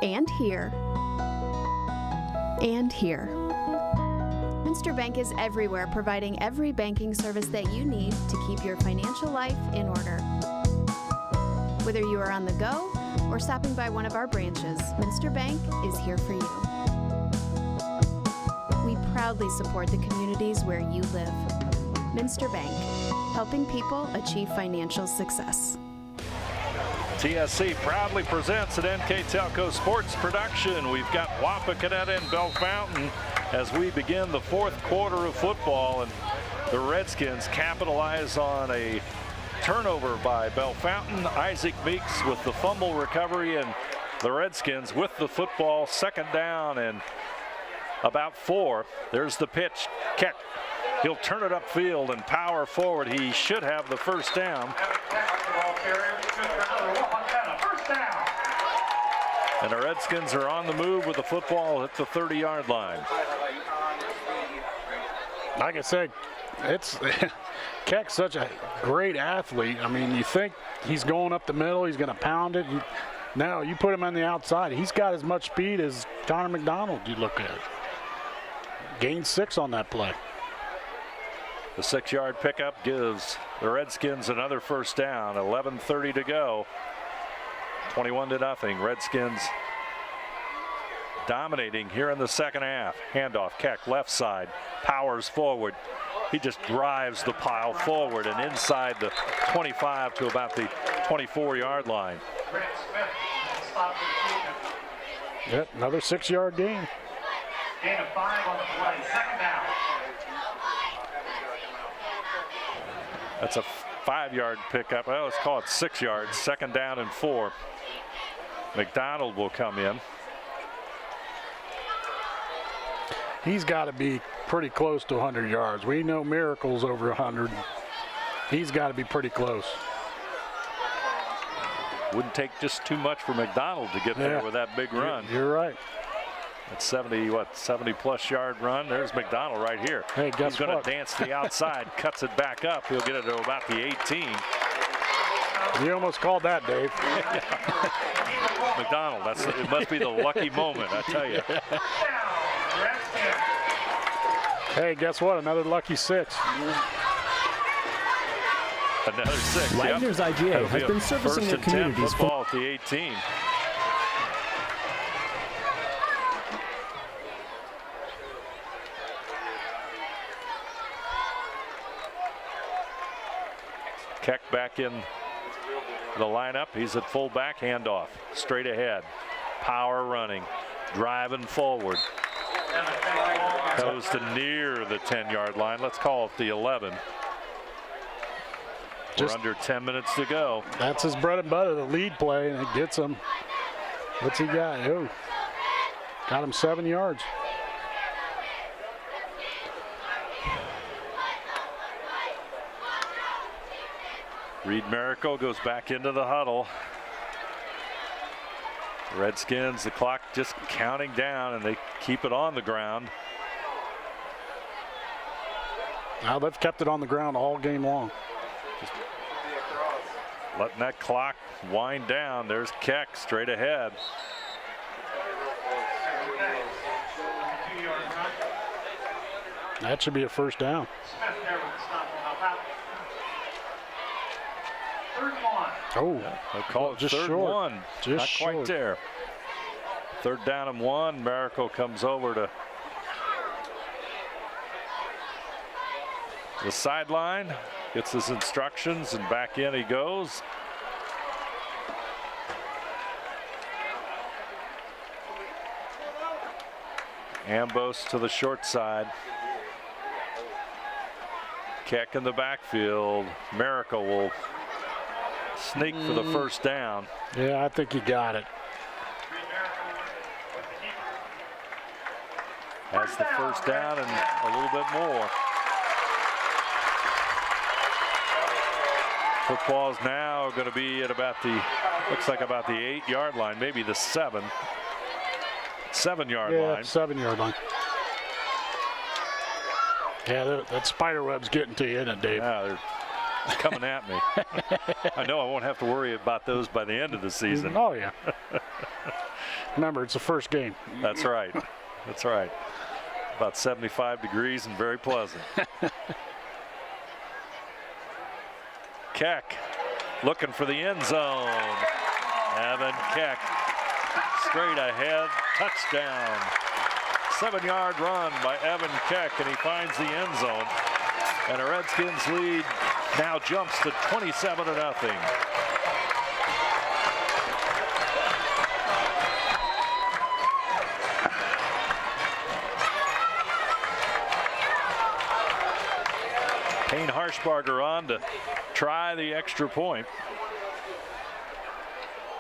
and here, and here. Minster Bank is everywhere, providing every banking service that you need to keep your financial life in order. Whether you are on the go or stopping by one of our branches, Minster Bank is here for you. We proudly support the communities where you live. Minster Bank, helping people achieve financial success. TSC proudly presents an NKTelco sports production. We've got Wapakoneta and Bellefontaine as we begin the fourth quarter of football, and the Redskins capitalize on a turnover by Bellefontaine. Isaac Meeks with the fumble recovery, and the Redskins with the football, second down and about 4. There's the pitch. Keck. He'll turn it upfield and power forward. He should have the first down. And the Redskins are on the move with the football at the 30-yard line. Like I said, It's Keck's such a great athlete. I mean, you think he's going up the middle, he's going to pound it. No, you put him on the outside. He's got as much speed as Connor McDonald you look at. Gained 6 on that play. The 6-yard pickup gives the Redskins another first down. 11:30 to go. 21-0. Redskins dominating here in the second half. Handoff, Keck left side, powers forward. He just drives the pile forward and inside the 25 to about the 24-yard line. Yep, another 6-yard gain. Gain of 5 on the play. Second down. That's a 5-yard pickup. Well, let's call it 6 yards. 2nd down and 4. McDonald will come in. He's got to be pretty close to 100 yards. We know Miracle's over 100. He's got to be pretty close. Wouldn't take just too much for McDonald to get there with that big run. You're right. That's 70-plus yard run. There's McDonald right here. Hey, guess He's going what? to dance to the outside, cuts it back up. He'll get it to about the 18. You almost called that, Dave. McDonald, it must be the lucky moment, I tell you. Hey, guess what? Another lucky 6. Another 6. Wagner's IGA has been servicing their communities for football at the 18. Keck back in the lineup. He's at fullback. Handoff straight ahead. Power running, driving forward. Goes to near the 10-yard line. Let's call it the 11. We're under 10 minutes to go. That's his bread and butter, the lead play, and it gets him. What's he got? Oh, got him 7 yards. Reed Miracle goes back into the huddle. Redskins, the clock just counting down, and they keep it on the ground. Now they've kept it on the ground all game long. Just letting that clock wind down. There's Keck straight ahead. That should be a first down. Oh, they call it just third short. One. Just not short. Quite there. 3rd down and 1. Miracle comes over to the sideline, gets his instructions, and back in he goes. Ambrose to the short side. Keck in the backfield. Miracle will sneak for the first down. Yeah, I think he got it. Has the first down and a little bit more. Football's now going to be at about the, looks like about the 8-yard line, maybe the 7. 7-yard line. 7-yard line. Yeah, that spider web's getting to you, isn't it, Dave? Yeah, they're coming at me. I know I won't have to worry about those by the end of the season. Oh, yeah. Remember, it's the first game. That's right. That's right. About 75 degrees and very pleasant. Keck looking for the end zone. Evan Keck straight ahead, touchdown. 7-yard run by Evan Keck, and he finds the end zone. And the Redskins lead now jumps to 27-0. Kane Harshbarger on to try the extra point.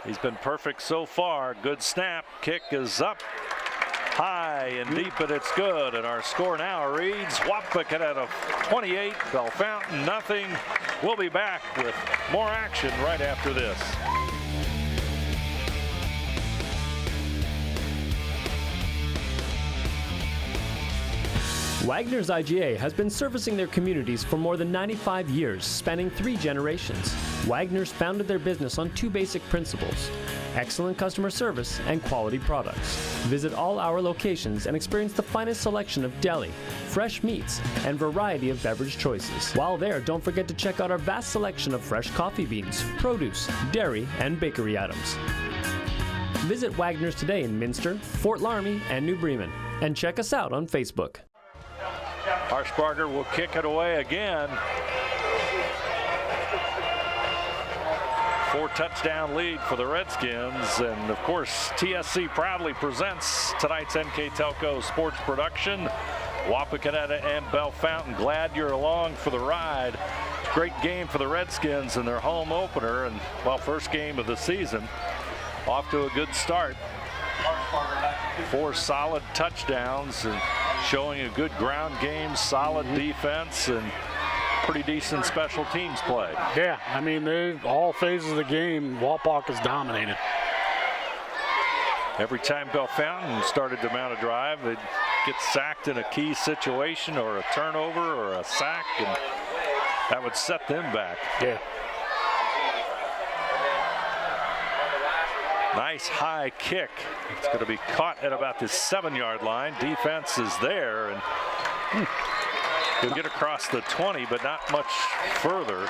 He's been perfect so far. Good snap. Kick is up high and deep, and it's good. And our score now reads Wapakoneta 28, Bellefontaine nothing. We'll be back with more action right after this. Wagner's IGA has been servicing their communities for more than 95 years, spanning 3 generations. Wagner's founded their business on 2 basic principles: excellent customer service and quality products. Visit all our locations and experience the finest selection of deli, fresh meats, and variety of beverage choices. While there, don't forget to check out our vast selection of fresh coffee beans, produce, dairy, and bakery items. Visit Wagner's today in Minster, Fort Laramie, and New Bremen. And check us out on Facebook. Harshbarger will kick it away again. 4-touchdown lead for the Redskins. And of course, TSC proudly presents tonight's NKTelco sports production. Wapakoneta and Bellefontaine, glad you're along for the ride. Great game for the Redskins in their home opener, and well, first game of the season. Off to a good start. 4 solid touchdowns and showing a good ground game, solid defense, and pretty decent special teams play. Yeah, I mean, all phases of the game, Wapak has dominated. Every time Bellefontaine started to mount a drive, they'd get sacked in a key situation or a turnover or a sack, and that would set them back. Yeah. Nice high kick. It's going to be caught at about the 7-yard line. Defense is there, and he'll get across the 20, but not much further.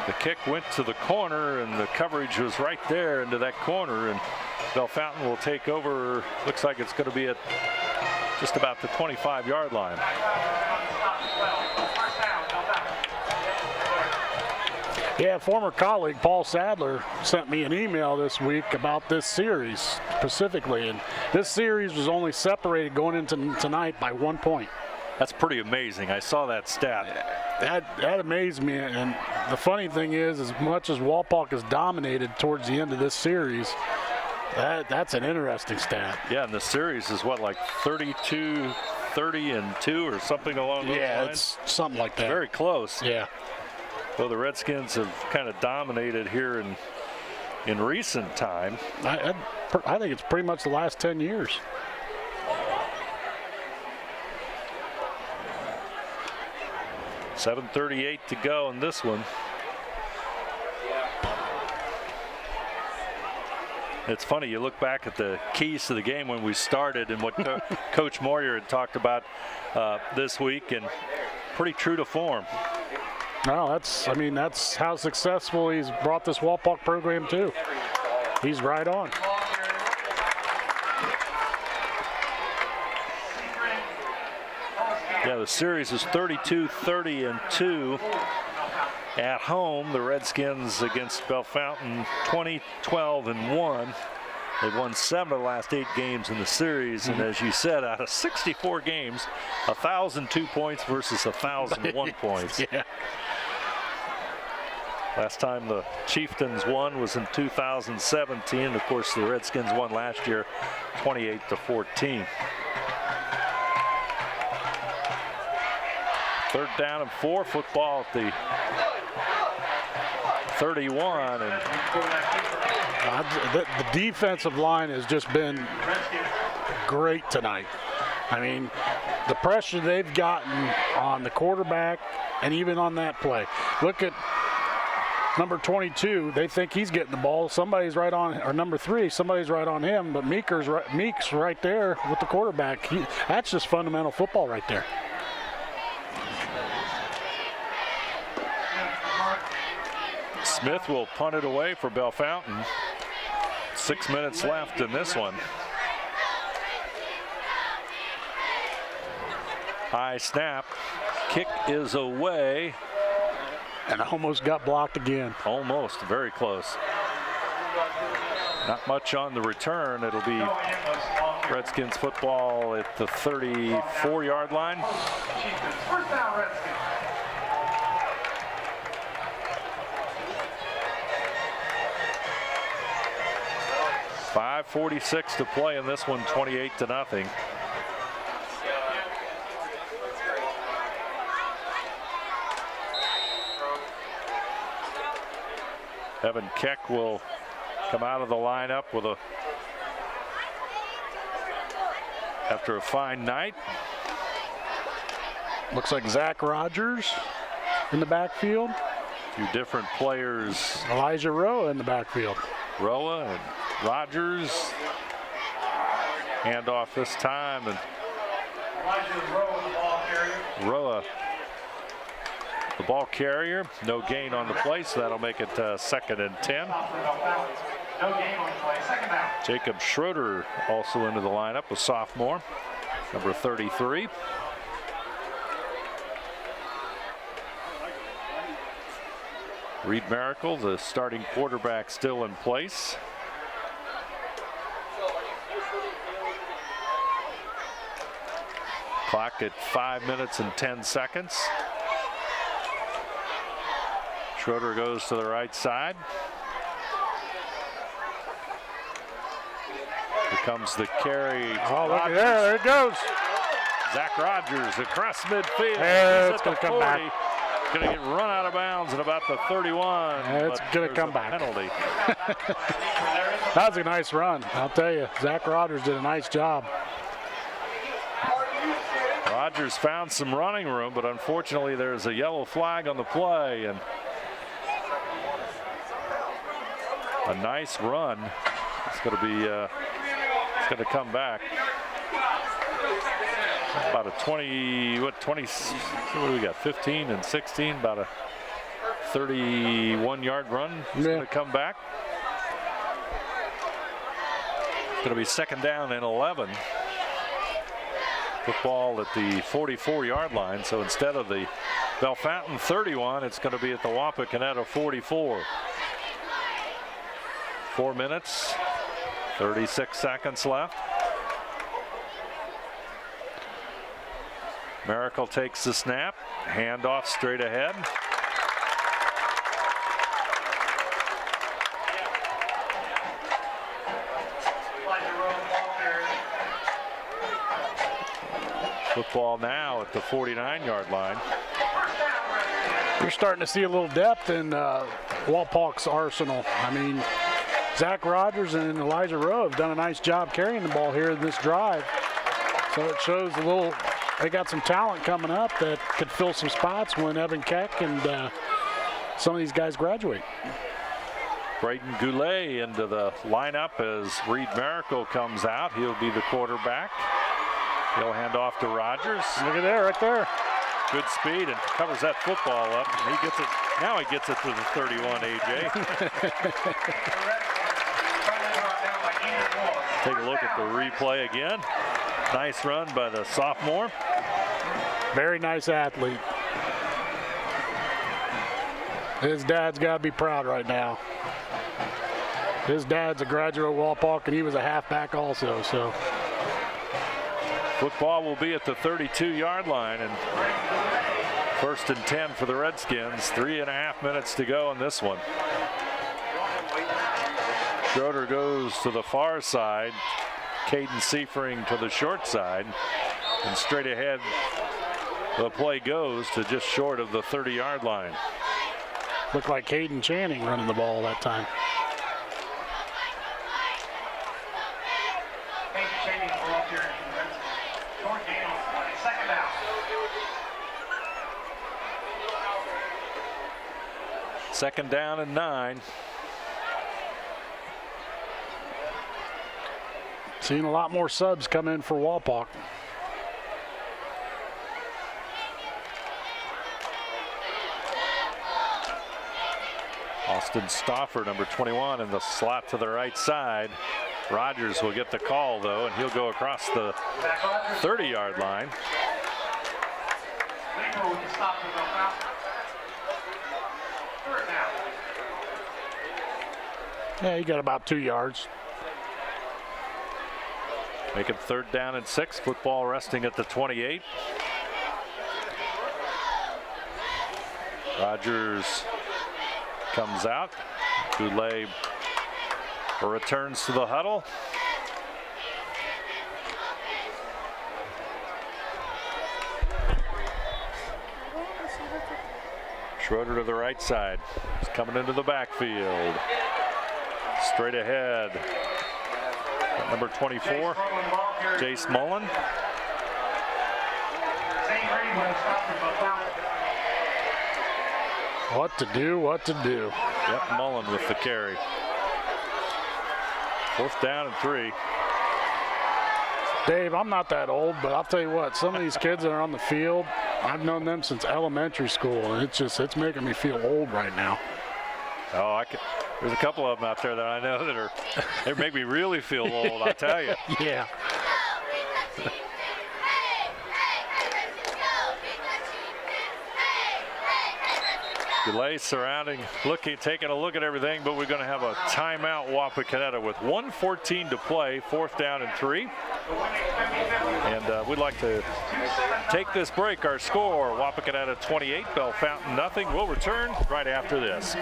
The kick went to the corner, and the coverage was right there into that corner, and Bellefontaine will take over. Looks like it's going to be at just about the 25-yard line. Yeah, former colleague Paul Sadler sent me an email this week about this series specifically, and this series was only separated going into tonight by 1 point. That's pretty amazing. I saw that stat. That amazed me, and the funny thing is, as much as Wapak has dominated towards the end of this series, that's an interesting stat. Yeah, and the series is what, like 32, 30-2 or something along those lines? Yeah, it's something like that. Very close. Yeah. Well, the Redskins have kind of dominated here in recent time. I think it's pretty much the last 10 years. .738 to go in this one. It's funny, you look back at the keys to the game when we started and what Coach Moyer had talked about this week, and pretty true to form. No, that's how successful he's brought this Wapak program to. He's right on. Yeah, the series is 32-30-2 at home. The Redskins against Bellefontaine 20-12-1. They've won 7 of the last 8 games in the series, and as you said, out of 64 games, 1,002 points versus 1,001 points. Yeah. Last time the Chieftains won was in 2017. Of course, the Redskins won last year 28-14. 3rd down and 4, football at the 31. And the defensive line has just been great tonight. I mean, the pressure they've gotten on the quarterback and even on that play. Look at number 22. They think he's getting the ball. Somebody's right on, or number 3, somebody's right on him, but Meek's right there with the quarterback. That's just fundamental football right there. Smith will punt it away for Bellefontaine. 6 minutes left in this one. High snap. Kick is away. And almost got blocked again. Almost, very close. Not much on the return. It'll be Redskins football at the 34-yard line. First down, Redskins. 5:46 to play in this one, 28-0. Evan Keck will come out of the lineup with a after a fine night. Looks like Zach Rogers in the backfield. A few different players. Elijah Roa in the backfield. Roa and Rogers. Handoff this time, and Roa, the ball carrier. No gain on the play, so that'll make it 2nd and 10. No gain on the play. 2nd down. Jacob Schroeder also into the lineup, a sophomore, number 33. Reed Miracle, the starting quarterback, still in place. Clock at 5 minutes and 10 seconds. Schroeder goes to the right side. Here comes the carry. Oh, look at there it goes. Zach Rogers across midfield. Yeah, it's going to come back. Going to get run out of bounds at about the 31. Yeah, it's going to come back. Penalty. That was a nice run, I'll tell you. Zach Rogers did a nice job. Rogers found some running room, but unfortunately there's a yellow flag on the play, and a nice run. It's going to be, it's going to come back. About a 20, what do we got, 15 and 16, about a 31-yard run. It's going to come back. It's going to be 2nd down and 11. Football at the 44-yard line, so instead of the Bellefontaine 31, it's going to be at the Wapakoneta 44. 4 minutes, 36 seconds left. Miracle takes the snap, handoff straight ahead. Football now at the 49-yard line. You're starting to see a little depth in Walpock's arsenal. I mean, Zach Rogers and Elijah Rowe have done a nice job carrying the ball here in this drive. So it shows a little, they got some talent coming up that could fill some spots when Evan Keck and some of these guys graduate. Brayden Goulet into the lineup as Reed Miracle comes out. He'll be the quarterback. He'll hand off to Rogers. Look at there, right there. Good speed and covers that football up. And he gets it. Now he gets it to the 31, AJ. Take a look at the replay again. Nice run by the sophomore. Very nice athlete. His dad's got to be proud right now. His dad's a graduate of Wapak, and he was a halfback also. So football will be at the 32-yard line, and 1st and 10 for the Redskins. 3.5 minutes to go in this one. Schroeder goes to the far side. Caden Seifering to the short side. And straight ahead, the play goes to just short of the 30-yard line. Looked like Caden Channing running the ball that time. Second down and 9. Seeing a lot more subs come in for Wapak. Austin Stauffer, number 21, in the slot to the right side. Rogers will get the call, though, and he'll go across the 30-yard line. Yeah, he got about 2 yards. Make it 3rd down and 6. Football resting at the 28. Rogers comes out. Goulet returns to the huddle. Schroeder to the right side. He's coming into the backfield. Straight ahead. Number 24, Jace Mullen. What to do, what to do. Yep, Mullen with the carry. 4th down and 3. Dave, I'm not that old, but I'll tell you what, some of these kids that are on the field, I've known them since elementary school, and it's making me feel old right now. Oh, there's a couple of them out there that I know that they make me really feel old, I'll tell you. Yeah. Delay surrounding, taking a look at everything, but we're going to have a timeout. Wapakoneta with 1:14 to play, 4th down and 3. And we'd like to take this break. Our score, Wapakoneta 28, Bellefontaine nothing. We'll return right after this.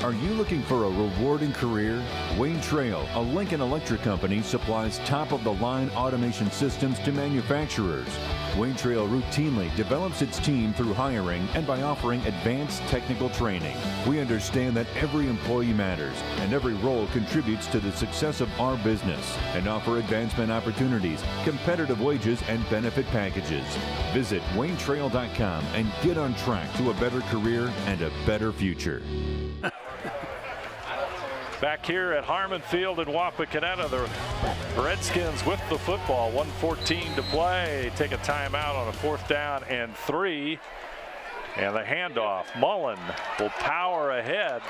Are you looking for a rewarding career? Wayne Trail, a Lincoln Electric company, supplies top-of-the-line automation systems to manufacturers. Wayne Trail routinely develops its team through hiring and by offering advanced technical training. We understand that every employee matters and every role contributes to the success of our business and offer advancement opportunities, competitive wages, and benefit packages. Visit WayneTrail.com and get on track to a better career and a better future. Back here at Harmon Field in Wapakoneta, the Redskins with the football, 1:14 to play. Take a timeout on a 4th down and 3. And the handoff, Mullen will power ahead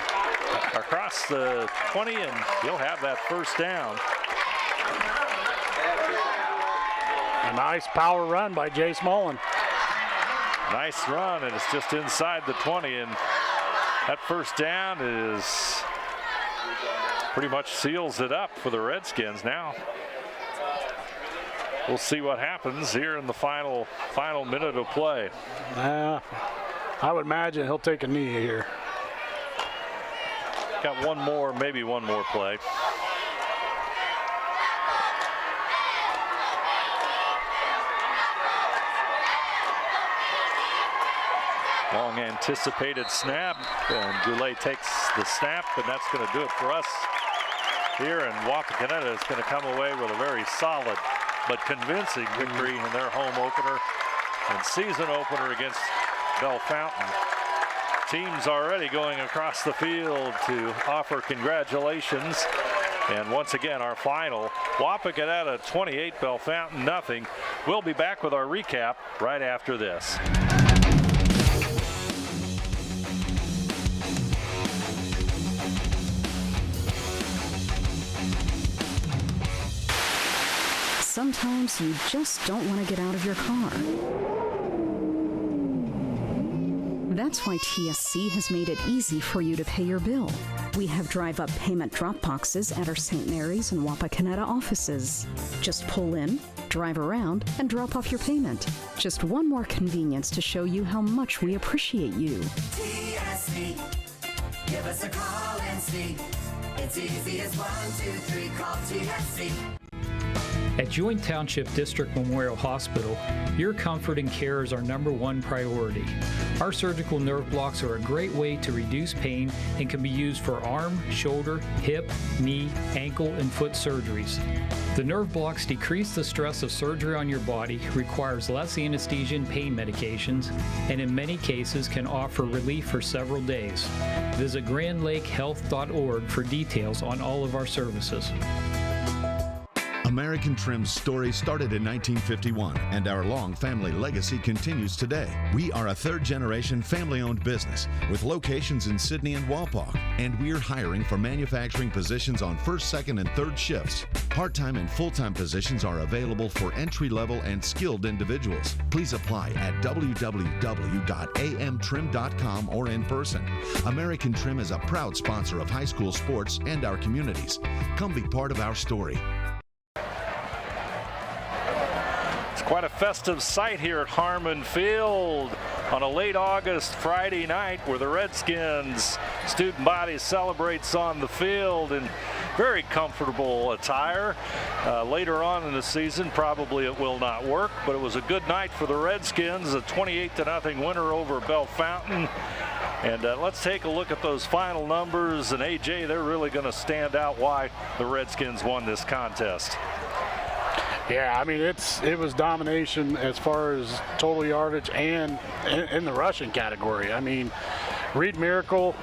across the 20, and he'll have that 1st down. A nice power run by Jace Mullen. Nice run, and it's just inside the 20, and that 1st down is pretty much seals it up for the Redskins now. We'll see what happens here in the final minute of play. I would imagine he'll take a knee here. Got maybe one more play. Long anticipated snap, and Goulet takes the snap, and that's going to do it for us here. And Wapakoneta is going to come away with a very solid but convincing victory in their home opener and season opener against Bellefontaine. Teams already going across the field to offer congratulations. And once again, our final, Wapakoneta 28, Bellefontaine nothing. We'll be back with our recap right after this. Sometimes you just don't want to get out of your car. That's why TSC has made it easy for you to pay your bill. We have drive-up payment drop boxes at our St. Mary's and Wapakoneta offices. Just pull in, drive around, and drop off your payment. Just one more convenience to show you how much we appreciate you. TSC, give us a call and see. It's easy as 1, 2, 3, call TSC. At Joint Township District Memorial Hospital, your comfort and care is our #1 priority. Our surgical nerve blocks are a great way to reduce pain and can be used for arm, shoulder, hip, knee, ankle, and foot surgeries. The nerve blocks decrease the stress of surgery on your body, requires less anesthesia and pain medications, and in many cases can offer relief for several days. Visit grandlakehealth.org for details on all of our services. American Trim's story started in 1951, and our long family legacy continues today. We are a third-generation family-owned business with locations in Sydney and Wapak, and we're hiring for manufacturing positions on first, second, and third shifts. Part-time and full-time positions are available for entry-level and skilled individuals. Please apply at www.amtrim.com or in person. American Trim is a proud sponsor of high school sports and our communities. Come be part of our story. Quite a festive sight here at Harmon Field on a late August Friday night where the Redskins student body celebrates on the field in very comfortable attire. Later on in the season, probably it will not work, but it was a good night for the Redskins, a 28-0 winner over Bellefontaine. And let's take a look at those final numbers. And AJ, they're really going to stand out why the Redskins won this contest. Yeah, I mean, it was domination as far as total yardage and in the rushing category. I mean, Reed Miracle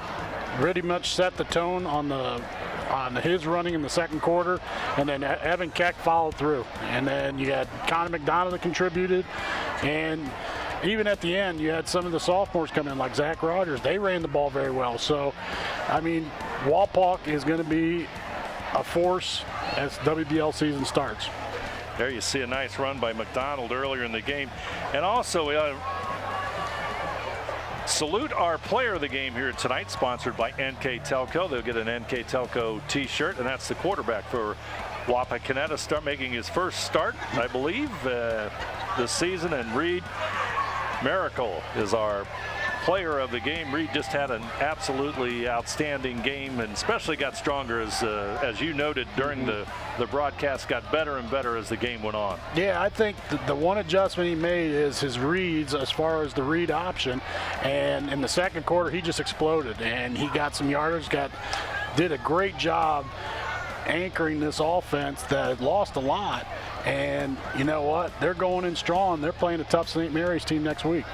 pretty much set the tone on his running in the second quarter, and then Evan Keck followed through. And then you had Connor McDonald that contributed, and even at the end, you had some of the sophomores come in, like Zach Rogers. They ran the ball very well. So, I mean, Wapak is going to be a force as WBL season starts. There you see a nice run by McDonald earlier in the game. And also, salute our player of the game here tonight, sponsored by NKTelco. They'll get an NKTelco t-shirt, and that's the quarterback for Wapakoneta, start making his first start, I believe, this season. And Reed Miracle is our player of the game. Reed just had an absolutely outstanding game, and especially got stronger as you noted during the broadcast, got better and better as the game went on. Yeah, I think the one adjustment he made is his reads as far as the read option, and in the second quarter he just exploded and he got some yardage, did a great job anchoring this offense that had lost a lot. And you know what? They're going in strong. They're playing a tough St. Mary's team next week.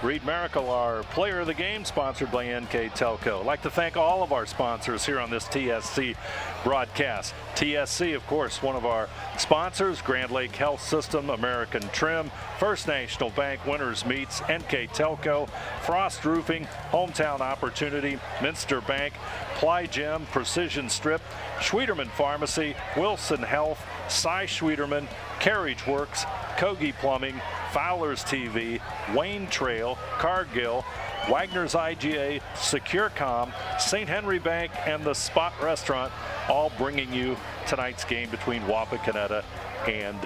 Reed Miracle, our player of the game, sponsored by NKTelco. I'd like to thank all of our sponsors here on this TSC broadcast. TSC, of course, one of our sponsors, Grand Lake Health System, American Trim, First National Bank, Winners Meats, NKTelco, Frost Roofing, Hometown Opportunity, Minster Bank, Ply Gym, Precision Strip, Schwieterman Pharmacy, Wilson Health, Cy Schwieterman, Carriage Works, Kogi Plumbing, Fowler's TV, Wayne Trail, Cargill, Wagner's IGA, SecureCom, St. Henry Bank, and the Spot Restaurant, all bringing you tonight's game between Wapakoneta and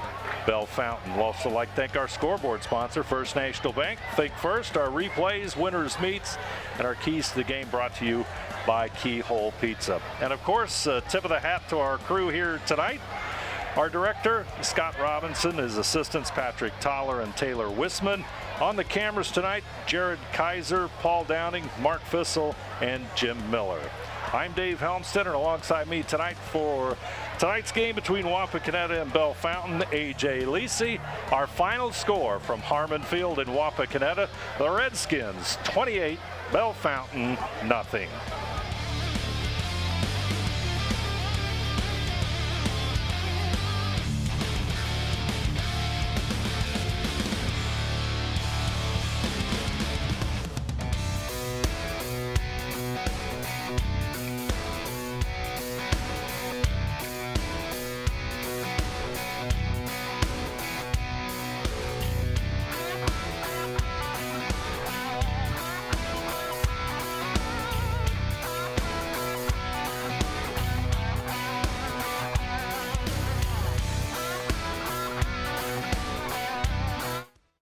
Bellefontaine. We'll also like to thank our scoreboard sponsor, First National Bank. Think First, our replays, Winners Meats, and our keys to the game brought to you by Keyhole Pizza. And of course, tip of the hat to our crew here tonight. Our director, Scott Robinson, his assistants, Patrick Toller and Taylor Wisman. On the cameras tonight, Jared Kaiser, Paul Downing, Mark Fissel, and Jim Miller. I'm Dave Helmstead, and alongside me tonight for tonight's game between Wapakoneta and Bellefontaine, AJ Lisi. Our final score from Harmon Field in Wapakoneta, the Redskins 28, Bellefontaine 0.